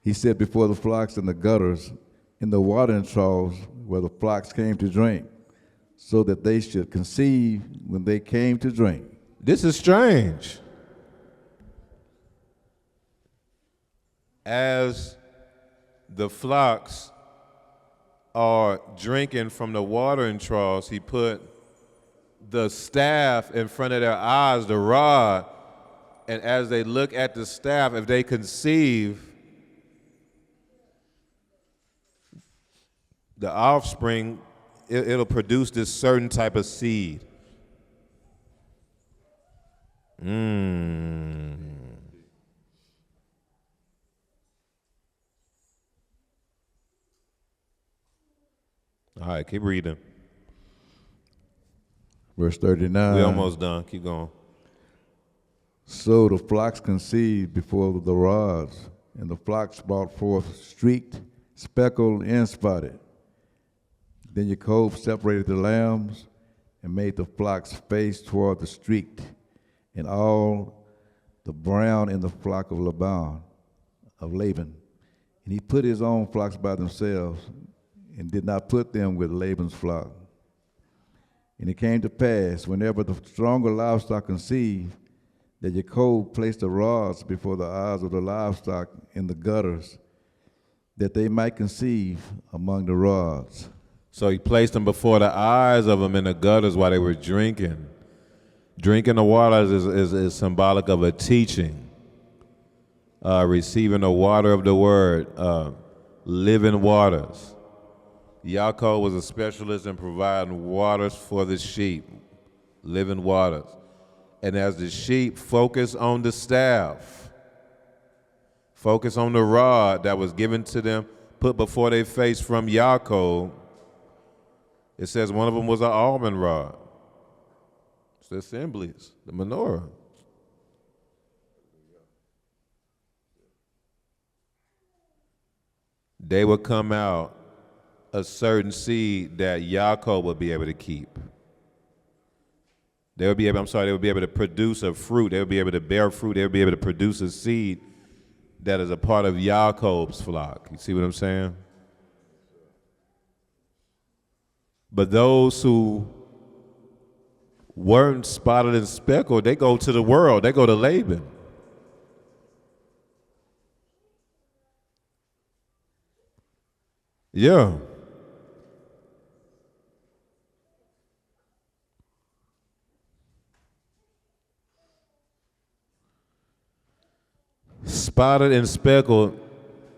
He said before the flocks in the gutters, in the watering troughs where the flocks came to drink, so that they should conceive when they came to drink. This is strange. As the flocks are drinking from the watering troughs, he put the staff in front of their eyes, the rod, and as they look at the staff, if they conceive, the offspring, it'll produce this certain type of seed. All right, keep reading. Verse 39. We almost done. Keep going. So the flocks conceived before the rods, and the flocks brought forth streaked, speckled, and spotted. Then Jacob separated the lambs and made the flocks face toward the streaked, and all the brown in the flock of Laban, of Laban. And he put his own flocks by themselves, and did not put them with Laban's flock. And it came to pass, whenever the stronger livestock conceived, that Jacob placed the rods before the eyes of the livestock in the gutters, that they might conceive among the rods. So he placed them before the eyes of them in the gutters while they were drinking. Drinking the water is symbolic of a teaching. Receiving the water of the word, living waters. Yaakov was a specialist in providing waters for the sheep, living waters. And as the sheep focus on the staff, focus on the rod that was given to them, put before their face from Yaakov, it says one of them was an almond rod. It's the assemblies, the menorah. They would come out a certain seed that Yaakov would be able to keep. They would be able to produce a fruit. They would be able to bear fruit. They would be able to produce a seed that is a part of Yaakov's flock. You see what I'm saying? But those who weren't spotted and speckled, they go to the world. They go to Laban. Yeah. Spotted and speckled,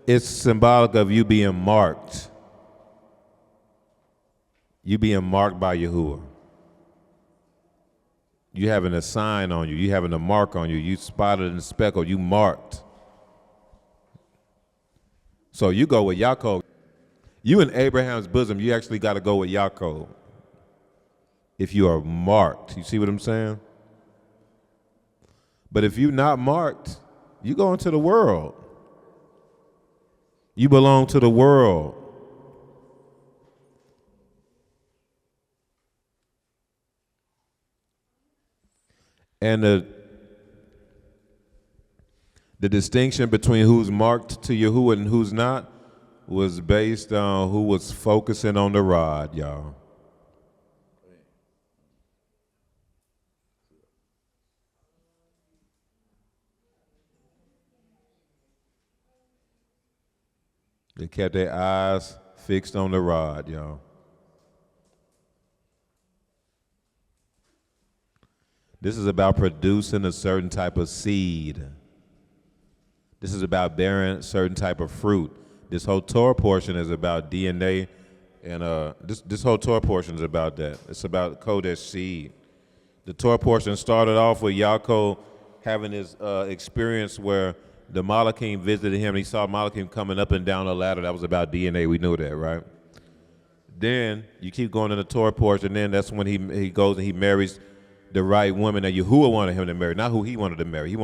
it's symbolic of you being marked. You being marked by Yahuwah. You having a sign on you. You having a mark on you. You spotted and speckled. You marked. So you go with Yaakov. You in Abraham's bosom, you actually got to go with Yaakov. If you are marked. You see what I'm saying? But if you're not marked, you go into the world. You belong to the world. And the distinction between who's marked to Yahuwah and who's not was based on who was focusing on the rod, y'all. They kept their eyes fixed on the rod, y'all. This is about producing a certain type of seed. This is about bearing certain type of fruit. This whole Torah portion is about DNA, and this whole Torah portion is about that. It's about Kodesh seed. The Torah portion started off with Yaakov having his experience where the Malachim visited him. He saw Malachim coming up and down the ladder. That was about DNA. We knew that, right? Then you keep going in the Torah portion. Then that's when he goes and he marries the right woman that Yahuwah wanted him to marry, not who he wanted to marry. He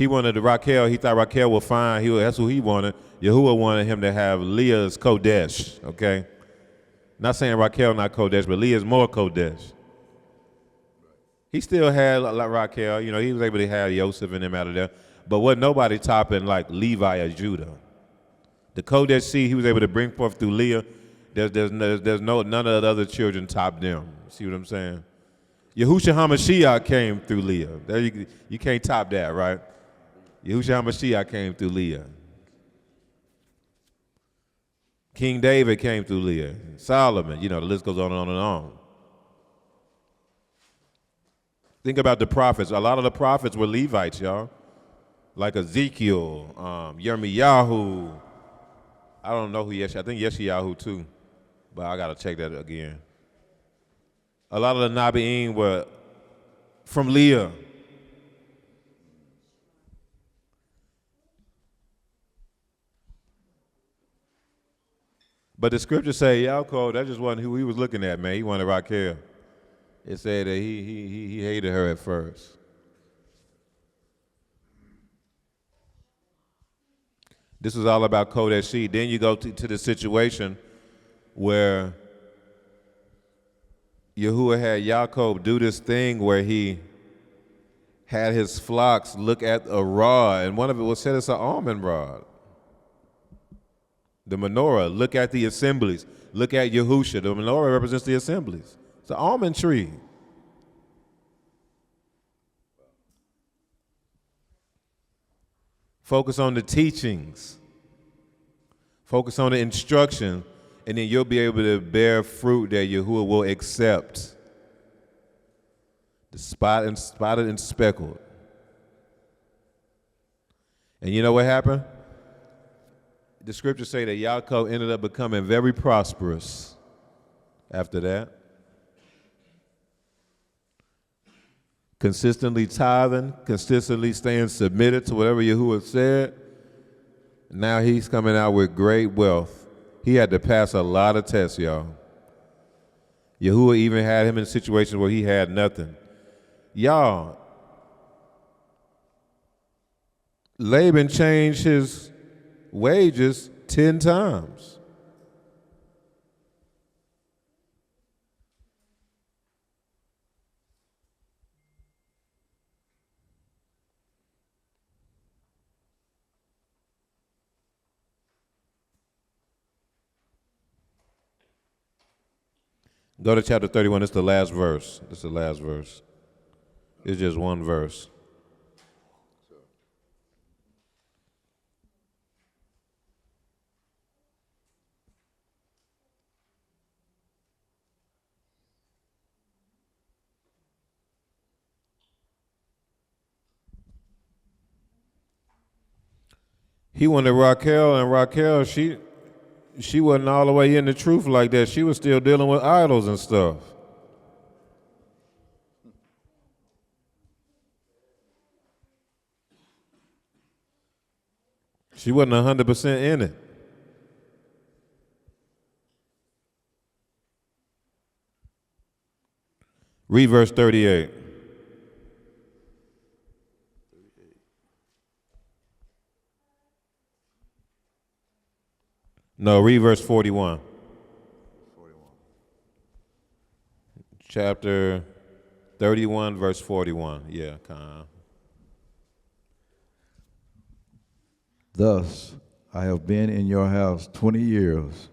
wanted Raquel. He thought Raquel was fine. That's who he wanted. Yahuwah wanted him to have Leah as Kodesh. Okay, not saying Raquel not Kodesh, but Leah is more Kodesh. He still had Raquel. You know, he was able to have Joseph and them out of there. But wasn't nobody topping like Levi or Judah. The Kodesh seed he was able to bring forth through Leah. There's none of the other children top them. See what I'm saying? Yahushua HaMashiach came through Leah. There you can't top that, right? Yahushua HaMashiach came through Leah. King David came through Leah. Solomon, you know, the list goes on and on and on. Think about the prophets. A lot of the prophets were Levites, y'all. Like Ezekiel, Yirmiyahu. I don't know who Yeshayahu. I think Yeshayahu too, but I got to check that again. A lot of the Nabi'im were from Leah. But the scriptures say Yaakov, that just wasn't who he was looking at, man. He wanted Raquel. It said that he hated her at first. This was all about Kodesh seed. Then you go to the situation where Yahuwah had Yaakov do this thing where he had his flocks look at a rod, and one of it was said it's an almond rod. The menorah, look at the assemblies. Look at Yahusha. The menorah represents the assemblies. It's an almond tree. Focus on the teachings. Focus on the instruction, and then you'll be able to bear fruit that Yahuwah will accept. The spotted and speckled. And you know what happened? The scriptures say that Yaakov ended up becoming very prosperous after that. Consistently tithing, consistently staying submitted to whatever Yahuwah said. Now he's coming out with great wealth. He had to pass a lot of tests, y'all. Yahuwah even had him in situations where he had nothing. Y'all, Laban changed his wages 10 times. Go to chapter 31. It's the last verse. It's the last verse. It's just one verse. He wanted Raquel, and Raquel, she wasn't all the way in the truth like that. She was still dealing with idols and stuff. She wasn't 100% in it. Read verse 38. No, read verse 41. Chapter 31, verse 41. Yeah, kind of. Thus, I have been in your house 20 years.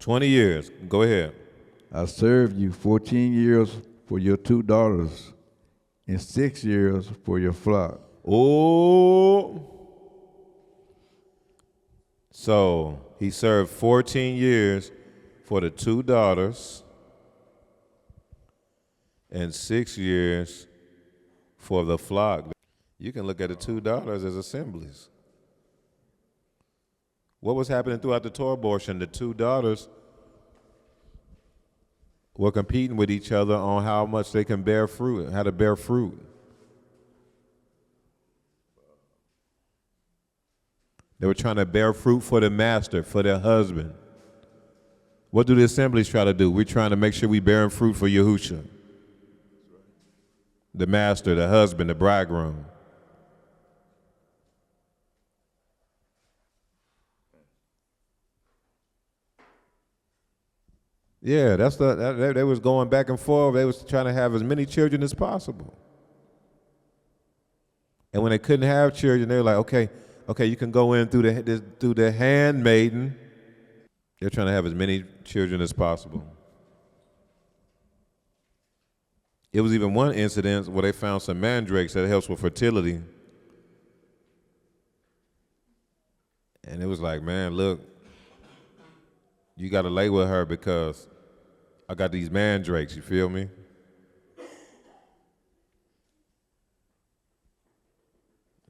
20 years. Go ahead. I served you 14 years for your 2 daughters and 6 years for your flock. Oh. So he served 14 years for the 2 daughters and 6 years for the flock. You can look at the 2 daughters as assemblies. What was happening throughout the Torah abortion? The two daughters were competing with each other on how much they can bear fruit, how to bear fruit. They were trying to bear fruit for the master, for their husband. What do the assemblies try to do? We're trying to make sure we bearing fruit for Yahusha, the master, the husband, the bridegroom. Yeah, they was going back and forth. They was trying to have as many children as possible. And when they couldn't have children, they were like, okay, you can go in through the handmaiden. They're trying to have as many children as possible. It was even one incident where they found some mandrakes that helps with fertility. And it was like, man, look, you got to lay with her because I got these mandrakes, you feel me?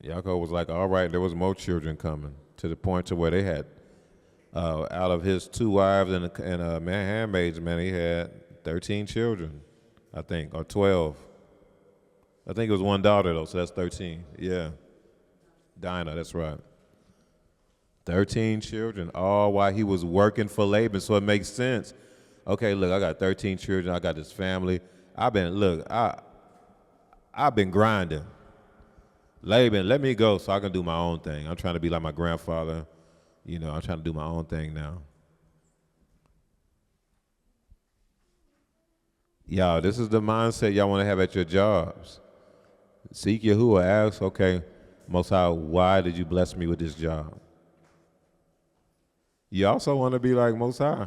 Yaakov was like, all right, there was more children coming, to the point to where they had, out of his 2 wives and handmaids, man, he had 13 children, I think, or 12. I think it was one daughter, though, so that's 13. Yeah. Dinah, that's right. 13 children, all while he was working for Laban, so it makes sense. Okay, look, I got 13 children, I got this family. I've been grinding. Laban, let me go so I can do my own thing. I'm trying to be like my grandfather. You know, I'm trying to do my own thing now. Y'all, this is the mindset y'all want to have at your jobs. Seek Yahuwah, ask, okay, Most High, why did you bless me with this job? You also want to be like Most High.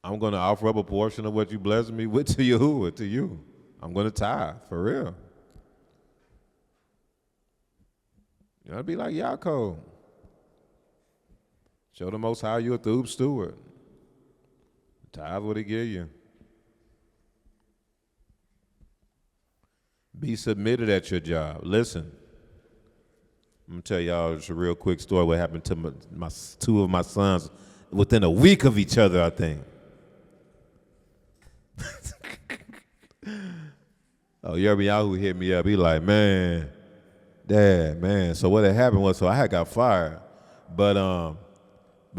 I'm going to offer up a portion of what you blessed me with to Yahuwah, to you. I'm going to tithe, for real. You gotta be like Yaakov. Show the Most High you're a through steward. Tithe what he give you. Be submitted at your job. Listen, I'm gonna tell y'all just a real quick story what happened to my 2 of my sons within a week of each other, I think. Oh, Yerbiyahu hit me up. He like, man, Dad, man. So what had happened was, so I had got fired, but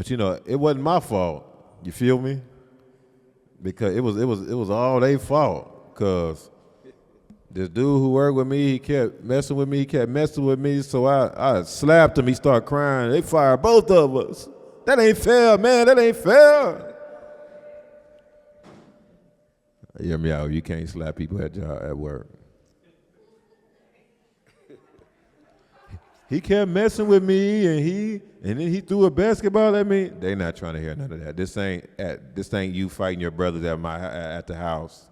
you know, it wasn't my fault. You feel me? Because it was all their fault. Cause this dude who worked with me, he kept messing with me. So I slapped him. He started crying. They fired both of us. That ain't fair, man. That ain't fair. Hear me out. You can't slap people at work. He kept messing with me, and then he threw a basketball at me. They not trying to hear none of that. This ain't you fighting your brothers at the house.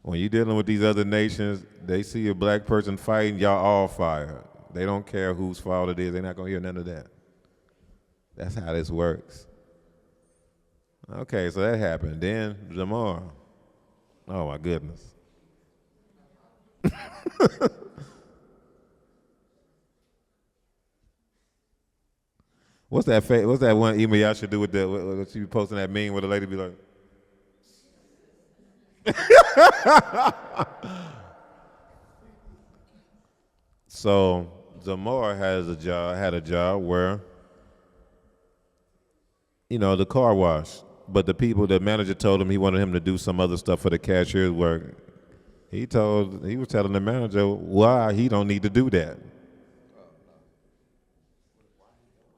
When you dealing with these other nations, they see a black person fighting, y'all all fired. They don't care whose fault it is. They're not gonna hear none of that. That's how this works. Okay, so that happened. Then Jamar. Oh my goodness. What's that one email y'all should do with that? What she be posting that meme where the lady be like, so Zamora had a job where, you know, the car wash. But the manager told him he wanted him to do some other stuff for the cashier's work. He was telling the manager why he don't need to do that.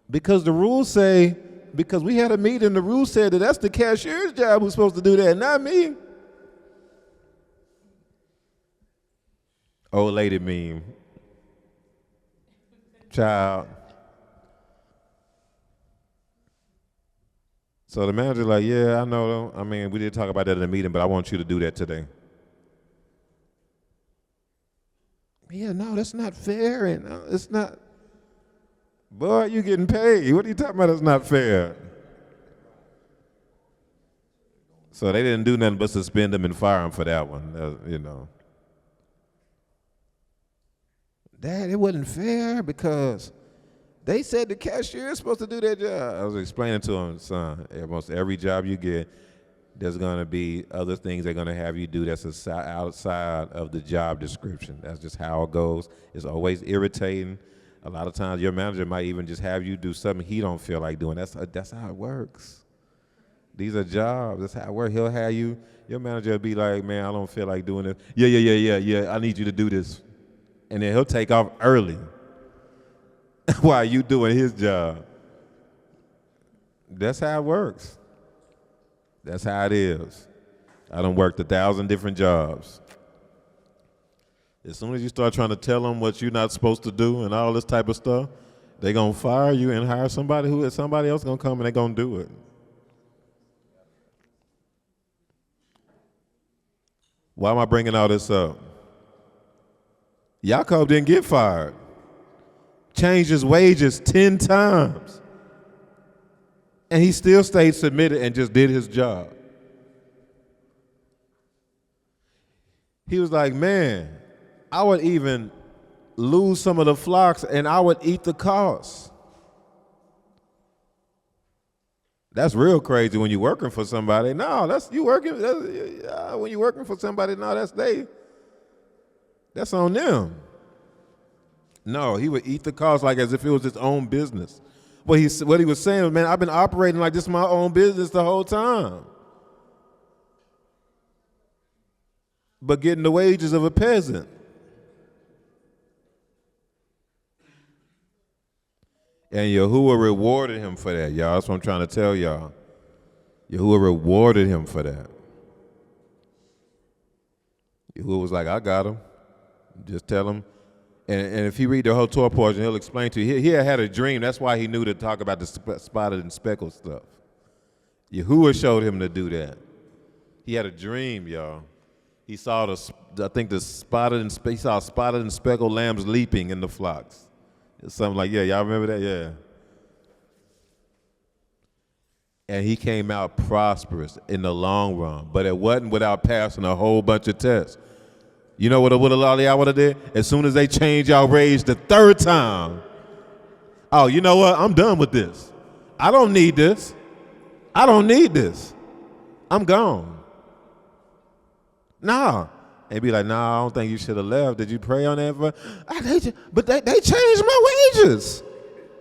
Because the rules say, because we had a meeting, the rules said that that's the cashier's job who's supposed to do that, not me. Old lady meme. Child. So the manager's like, yeah, I know. I mean, we did talk about that in the meeting, but I want you to do that today. Yeah, no, that's not fair, and it's not. Boy, you getting paid. What are you talking about? It's not fair. So they didn't do nothing but suspend him and fire him for that one, you know. Dad, it wasn't fair because they said the cashier is supposed to do that job. I was explaining to him, son, almost every job you get, there's going to be other things they're going to have you do that's outside of the job description. That's just how it goes. It's always irritating. A lot of times your manager might even just have you do something he don't feel like doing. That's how it works. These are jobs. That's how it works. He'll have you, your manager will be like, man, I don't feel like doing this. Yeah, I need you to do this. And then he'll take off early while you doing his job. That's how it works. That's how it is. I done worked 1,000 different jobs. As soon as you start trying to tell them what you're not supposed to do and all this type of stuff, they're going to fire you and hire somebody else going to come and they're going to do it. Why am I bringing all this up? Yaakov didn't get fired. Changed his wages 10 times. And he still stayed submitted and just did his job. He was like, man, I would even lose some of the flocks and I would eat the cost. That's real crazy when you're working for somebody. No, when you're working for somebody, no, that's on them. No, he would eat the cost like as if it was his own business. What he was saying was, man, I've been operating like this is my own business the whole time. But getting the wages of a peasant. And Yahuwah rewarded him for that, y'all. That's what I'm trying to tell y'all. Yahuwah rewarded him for that. Yahuwah was like, I got him. Just tell him. And if you read the whole Torah portion, he'll explain to you. He had a dream. That's why he knew to talk about the spotted and speckled stuff. Yahuwah showed him to do that. He had a dream, y'all. He saw he saw spotted and speckled lambs leaping in the flocks. It's something like, yeah, y'all remember that? Yeah. And he came out prosperous in the long run, but it wasn't without passing a whole bunch of tests. You know what a lot of y'all would have did? As soon as they changed y'all raise the third time, oh, you know what? I'm done with this. I don't need this. I'm gone. Nah. And be like, nah, I don't think you should have left. Did you pray on that? But they changed my wages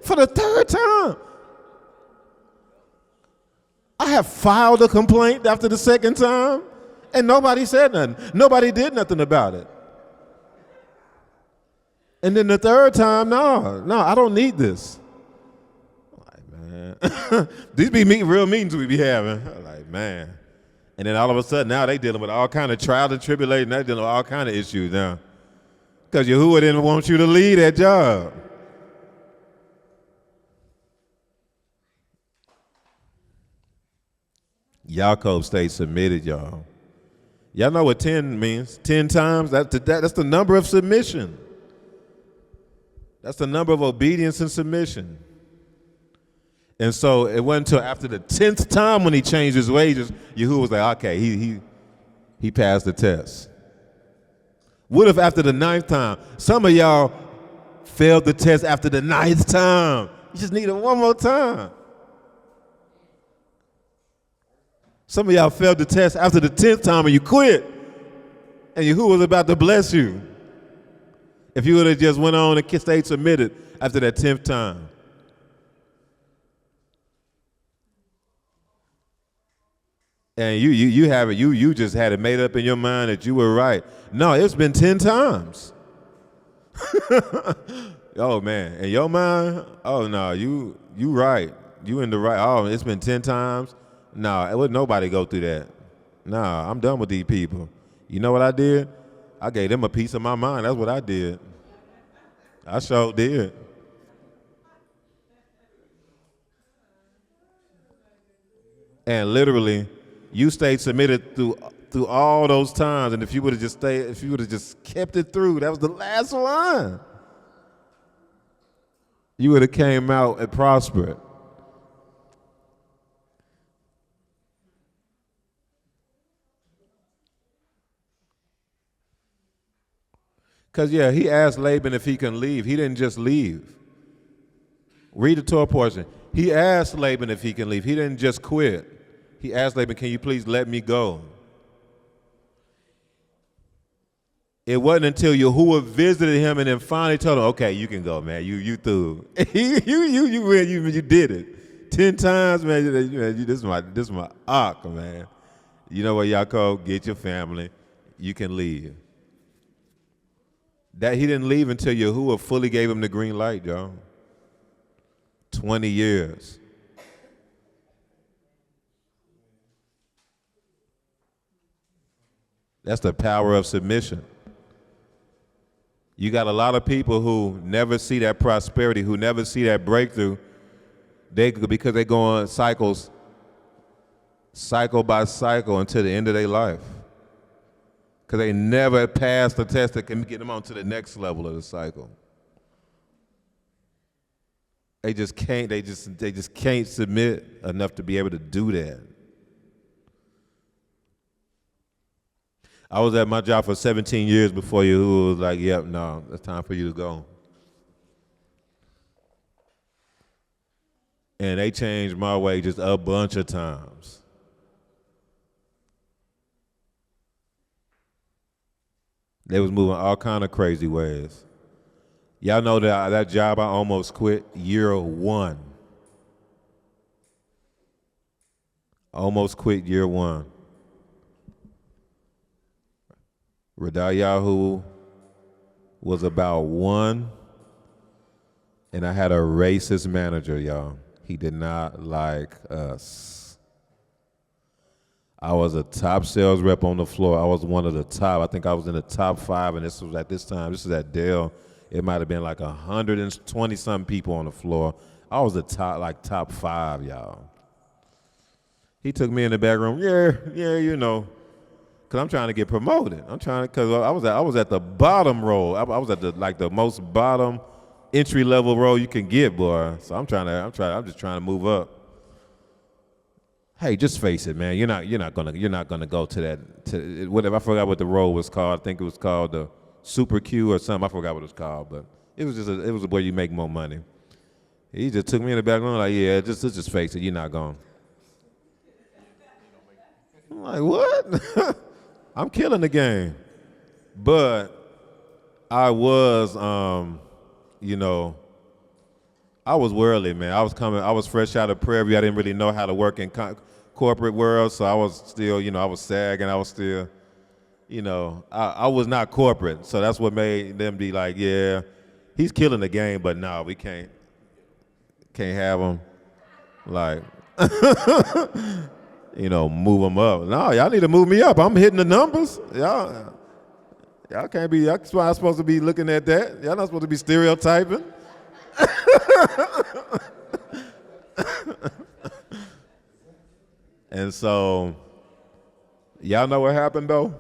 for the third time. I have filed a complaint after the second time, and nobody said nothing. Nobody did nothing about it. And then the third time, no, I don't need this. I'm like, man, these be real meetings we be having. I'm like, man. And then all of a sudden, now they dealing with all kind of trials and tribulations. They're dealing with all kind of issues now. Because Yahuwah didn't want you to leave that job. Yaakov stayed submitted, y'all. Y'all know what 10 means? 10 times? That's the number of submission. That's the number of obedience and submission. And so it wasn't until after the 10th time when he changed his wages, Yahuwah was like, okay, he passed the test. What if after the 9th time? Some of y'all failed the test after the 9th time. You just need it one more time. Some of y'all failed the test after the 10th time and you quit. And Yahuwah was about to bless you. If you would have just went on and stayed submitted after that 10th time. And you just had it made up in your mind that you were right. No, it's been 10 times. Oh man, in your mind, oh no, you right. You in the right. Oh, it's been 10 times. No, it would nobody go through that. Nah, I'm done with these people. You know what I did? I gave them a piece of my mind. That's what I did. I sure did. And literally, you stayed submitted through all those times. And if you would have just kept it through, that was the last one. You would have came out and prospered. Because, yeah, he asked Laban if he can leave. He didn't just leave. Read the Torah portion. He asked Laban if he can leave. He didn't just quit. He asked Laban, can you please let me go? It wasn't until Yahuwah visited him and then finally told him, okay, you can go, man. You through. you did it. 10 times, man. This is my ark, man. You know what, Yaakov? Get your family. You can leave. That he didn't leave until Yahuwah fully gave him the green light, y'all. 20 years. That's the power of submission. You got a lot of people who never see that prosperity, who never see that breakthrough, because they go on cycles, cycle by cycle until the end of their life. Because they never pass the test that can get them on to the next level of the cycle. They just can't submit enough to be able to do that. I was at my job for 17 years before you was like, yep, no, it's time for you to go. And they changed my way just a bunch of times. They was moving all kind of crazy ways. Y'all know that job I almost quit year 1. Almost quit year 1. Radayahu was about 1, and I had a racist manager, y'all. He did not like us. I was a top sales rep on the floor. I was one of the top. I think I was in the top 5, and this was at this time. This was at Dell. It might have been like 120-something people on the floor. I was the top 5, y'all. He took me in the back room. Yeah, you know, because I'm trying to get promoted. Because I was at the bottom role. I was at the most bottom entry level role you can get, boy. So I'm just trying to move up. Hey, just face it, man. You're not gonna go to that whatever. I forgot what the role was called. I think it was called the Super Q or something. I forgot what it was called, but it was where you make more money. He just took me in the back room like, yeah, just face it. You're not going. I'm like, what? I'm killing the game, but I was, I was worldly, man. I was fresh out of Prairie View. I didn't really know how to work in corporate world, so I was still, I was sagging. I was still, I was not corporate, so that's what made them be like, yeah, he's killing the game, but no, we can't have him, like, move him up. No, y'all need to move me up. I'm hitting the numbers. Y'all can't be. That's why I'm supposed to be looking at that. Y'all not supposed to be stereotyping. And so, y'all know what happened though?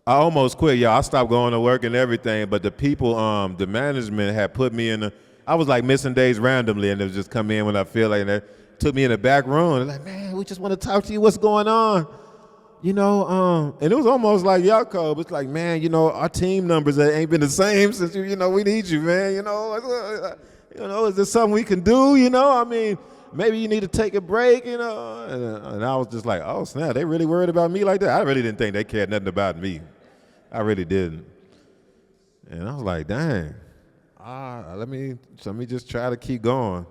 I almost quit, y'all. I stopped going to work and everything, but the people, the management had put me in I was like missing days randomly, and they would just come in when I feel like that. Took me in the back room, and like, man, we just want to talk to you. What's going on? And it was almost like Yaakov. It's like, man, our team numbers ain't been the same since we need you, man. Is there something we can do? I mean, maybe you need to take a break, And I was just like, oh snap, they really worried about me like that? I really didn't think they cared nothing about me. I really didn't. And I was like, dang, let me just try to keep going.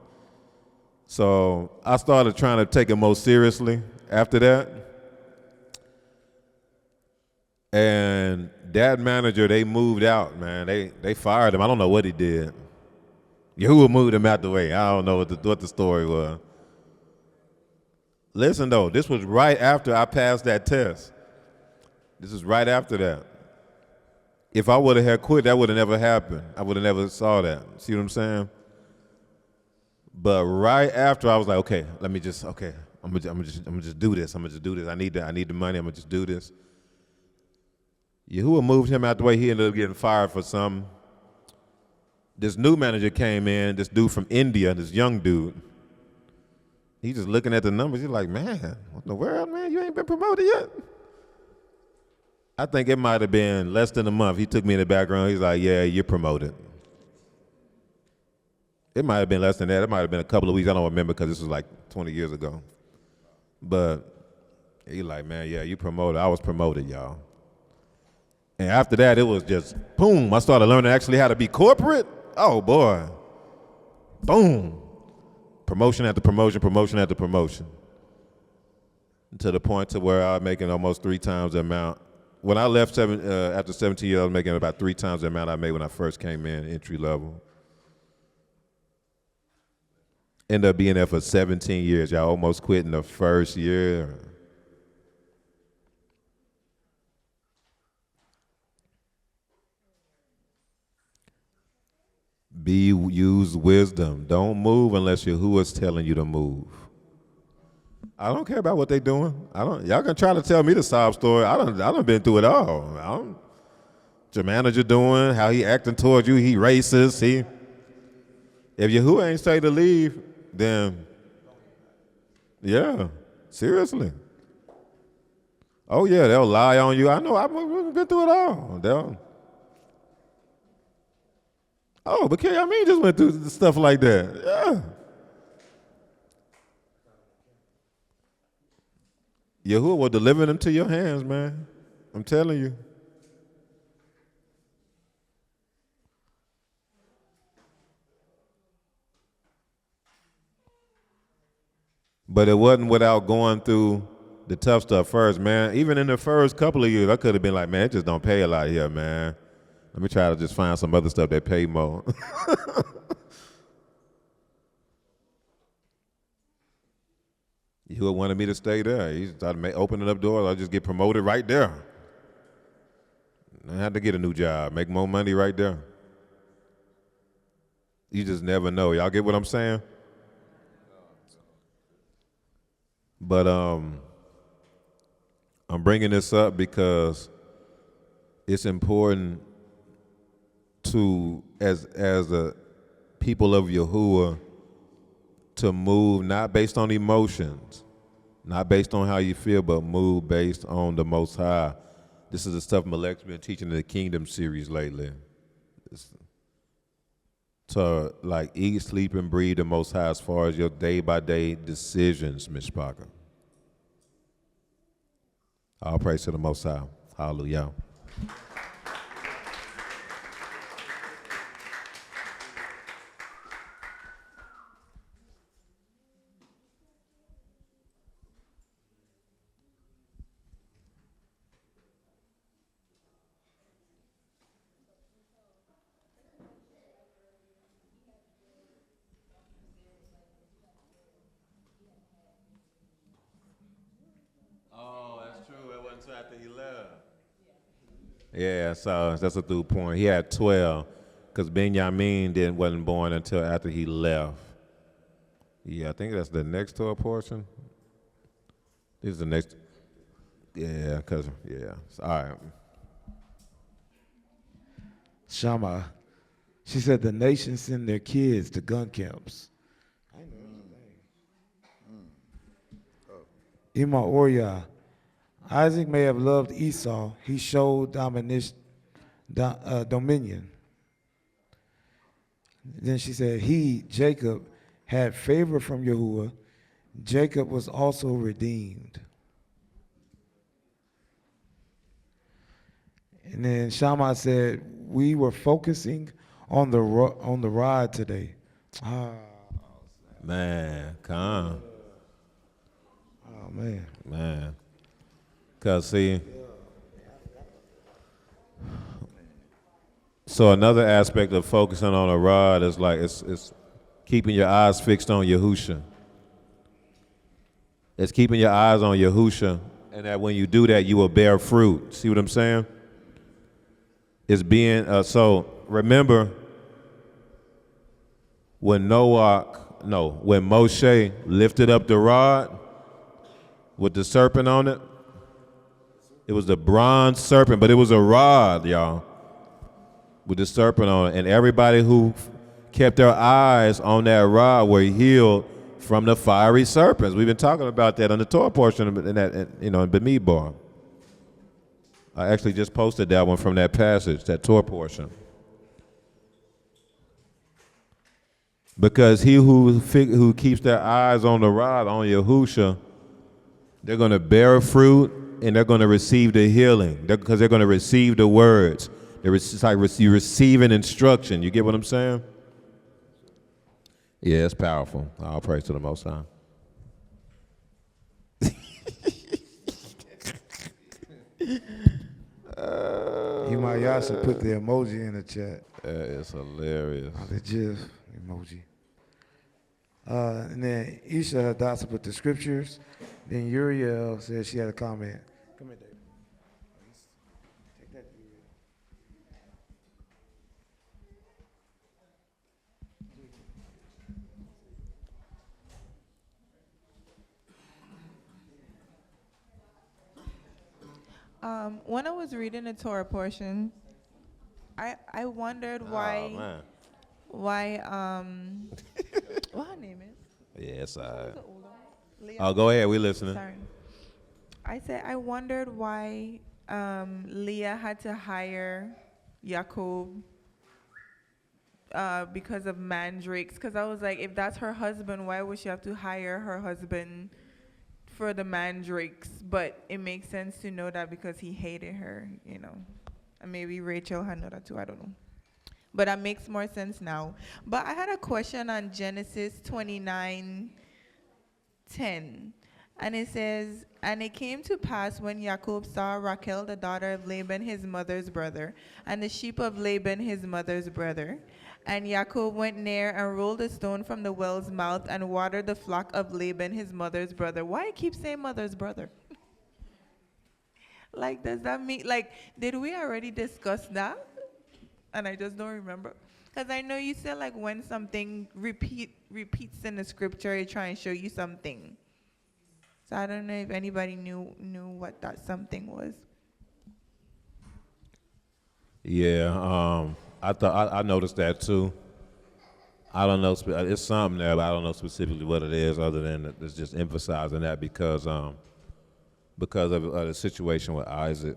So I started trying to take it more seriously after that. And that manager, they moved out, man. They fired him. I don't know what he did. Yahuwah moved him out the way. I don't know what the story was. Listen, though, this was right after I passed that test. This is right after that. If I would have had quit, that would have never happened. I would have never saw that. See what I'm saying? But right after, I was like, okay, I'm gonna just do this. I'm gonna just do this. I need the money. I'm gonna just do this. Yahuwah moved him out the way. He ended up getting fired for something. This new manager came in, this dude from India, this young dude. He's just looking at the numbers. He's like, man, what in the world, man? You ain't been promoted yet? I think it might have been less than a month. He took me in the background. He's like, yeah, you're promoted. It might have been less than that. It might have been a couple of weeks. I don't remember because this was like 20 years ago. But he like, man, yeah, you promoted. I was promoted, y'all. And after that, it was just, boom. I started learning actually how to be corporate. Oh, boy. Boom. Promotion after promotion, promotion after promotion. To the point to where I was making almost 3 times the amount. When I left after 17 years, I was making about 3 times the amount I made when I first came in, entry level. Ended up being there for 17 years. Y'all almost quit in the first year. Use wisdom. Don't move unless Yahuwah is telling you to move. I don't care about what they doing. Y'all can try to tell me the sob story. I done been through it all. What your manager doing? How he acting towards you? He racist. If Yahuwah ain't say to leave, then yeah, seriously. Oh yeah, they'll lie on you. I know. I've been through it all. But I mean, just went through stuff like that. Yeah. Yahuwah will deliver them to your hands, man. I'm telling you. But it wasn't without going through the tough stuff first, man. Even in the first couple of years, I could have been like, man, it just don't pay a lot here, man. Let me try to just find some other stuff that pay more. Yahuwah wanted me to stay there. He started opening up doors. I'll just get promoted right there. I had to get a new job, make more money right there. You just never know. Y'all get what I'm saying? But I'm bringing this up because it's important to, as a people of Yahuwah, to move not based on emotions, not based on how you feel, but move based on the Most High. This is the stuff Malek's been teaching in the Kingdom series lately. To like eat, sleep, and breathe the Most High as far as your day-by-day decisions, Mishpaka. All praise to the Most High. Hallelujah. After he left. Yeah, so that's a through point. He had 12, because Benjamin wasn't born until after he left. Yeah, I think that's the next 12 portion. This is the next. Yeah, So, all right. Shama, she said the nations send their kids to gun camps. Ima Orya, Isaac may have loved Esau. He showed dominion. Then she said, Jacob, had favor from Yahuwah. Jacob was also redeemed. And then Shammah said, we were focusing on the rod today. Man, come. Oh, man. Man. Because, see, so another aspect of focusing on a rod is like it's keeping your eyes fixed on Yahusha. It's keeping your eyes on Yahusha, and that when you do that, you will bear fruit. See what I'm saying? It's being, so remember when when Moshe lifted up the rod with the serpent on it, it was the bronze serpent, but it was a rod, y'all, with the serpent on it. And everybody who kept their eyes on that rod were healed from the fiery serpents. We've been talking about that on the Torah portion in Bemidbar. I actually just posted that one from that passage, that Torah portion. Because he who keeps their eyes on the rod, on Yahusha, they're going to bear fruit and they're going to receive the healing because they're going to receive the words. It's like you receiving instruction. You get what I'm saying? Yeah, it's powerful. All praise to the Most High. Y'all should put the emoji in the chat. That is hilarious. The GIF emoji. And then Isha Hadassah put the scriptures. Then Uriel said she had a comment. Come here, David. Take that, Uriel. When I was reading the Torah portion, I wondered why what her name is? Yeah, it's all right. The older one? Leah? Oh, go ahead. We listening. Sorry. I said I wondered why Leah had to hire Yaakov because of mandrakes. Because I was like, if that's her husband, why would she have to hire her husband for the mandrakes? But it makes sense to know that because he hated her, you know. And maybe Rachel had known that too, I don't know. But that makes more sense now. But I had a question on Genesis 29:10. And it says, and it came to pass when Jacob saw Rachel, the daughter of Laban, his mother's brother, and the sheep of Laban, his mother's brother. And Jacob went near and rolled a stone from the well's mouth and watered the flock of Laban, his mother's brother. Why I keep saying mother's brother? Like, does that mean, like, did we already discuss that? And I just don't remember. Because I know you said, like, when something repeats in the scripture, it try and show you something. So I don't know if anybody knew what that something was. Yeah, I noticed that too. I don't know. It's something there, but I don't know specifically what it is. Other than it's just emphasizing that because of the situation with Isaac,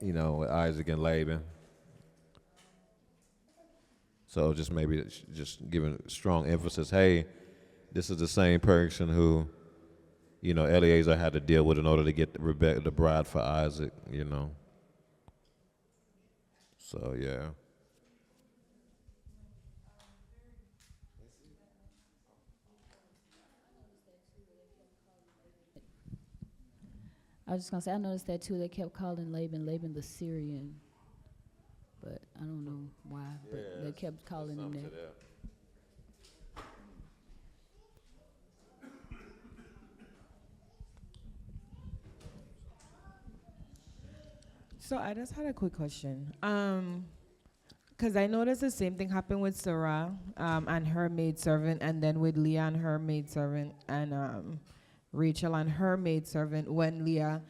you know, with Isaac and Laban. So just maybe just giving strong emphasis. Hey, this is the same person who, you know, Eliezer had to deal with in order to get Rebecca, the bride for Isaac, you know. So, yeah. I was just going to say, I noticed that too. They kept calling Laban the Syrian. But I don't know why. But they kept calling him that. So I just had a quick question. Because I noticed the same thing happened with Sarah and her maidservant, and then with Leah and her maidservant, and Rachel and her maidservant. When Leah,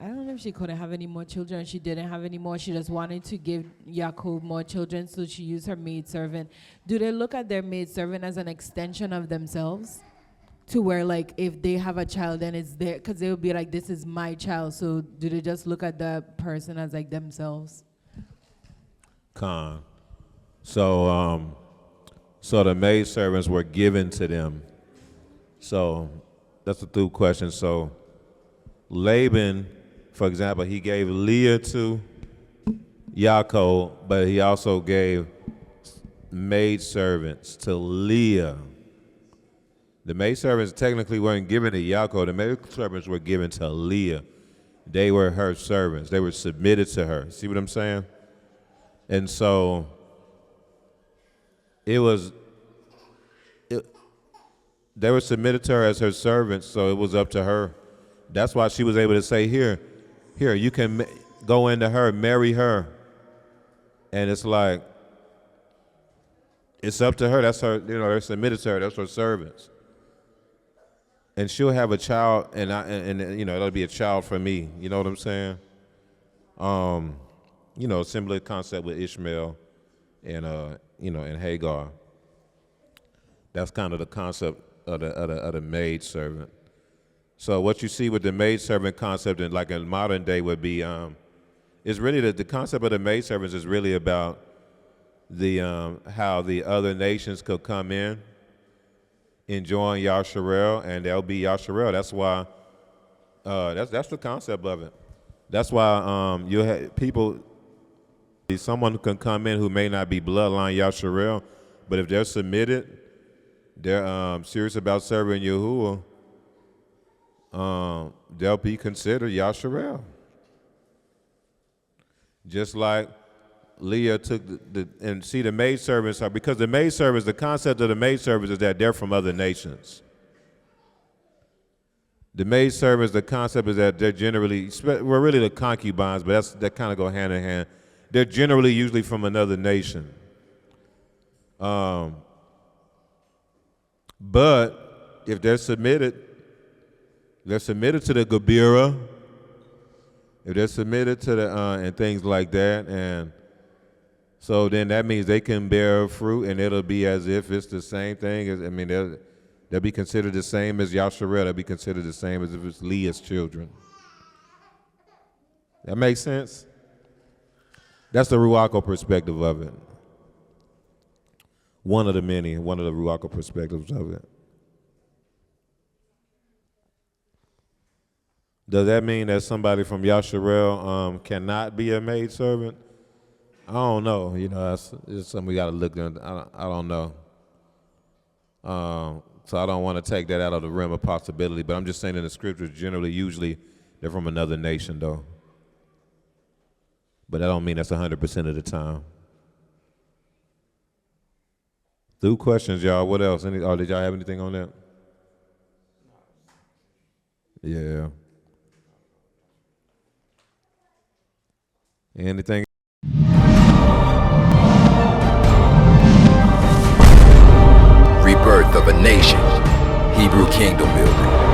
I don't know if she couldn't have any more children, she didn't have any more, she just wanted to give Yaakov more children, so she used her maidservant. Do they look at their maidservant as an extension of themselves? To where, like, if they have a child, then it's there, because they would be like, this is my child. So do they just look at the person as, like, themselves? Con. So the maidservants were given to them. So that's a through question. So Laban, for example, he gave Leah to Yaakov, but he also gave maidservants to Leah. The maidservants technically weren't given to Yaakov. The maidservants were given to Leah. They were her servants. They were submitted to her. See what I'm saying? And so they were submitted to her as her servants, so it was up to her. That's why she was able to say, here, you can go into her, marry her. And it's like, it's up to her. That's her, you know, they're submitted to her. That's her servants. And she'll have a child, and you know, it'll be a child for me. You know what I'm saying? You know, similar concept with Ishmael and you know, and Hagar. That's kind of the concept of the maid servant. So what you see with the maidservant concept, in like in modern day, would be, it's really the concept of the maidservants is really about the how the other nations could come in, enjoying Yasharel, and they'll be Yasharel. That's why. That's the concept of it. That's why you have people. Someone can come in who may not be bloodline Yasharel, but if they're submitted, they're serious about serving Yahuwah. They'll be considered Yasharel. Just like Leah took and see the maidservants are, because the maidservants, the concept of the maidservants is that they're from other nations. The maidservants, the concept is that they're generally, well, really the concubines, but that kind of go hand in hand. They're generally usually from another nation. But if they're submitted to the Gabira, if they're submitted to the and things like that, and so then that means they can bear fruit, and it'll be as if it's the same thing. They'll be considered the same as Yasharel. They'll be considered the same as if it's Leah's children. That makes sense? That's the Ruaco perspective of it. One of the Ruaco perspectives of it. Does that mean that somebody from Yasharel cannot be a maidservant? I don't know. It's something we got to look into. I don't know. So I don't want to take that out of the realm of possibility, but I'm just saying in the scriptures, usually, they're from another nation, though. But that don't mean that's 100% of the time. Through questions, y'all. What else? Did y'all have anything on that? Yeah. Anything? Rebirth of a nation. Hebrew kingdom building.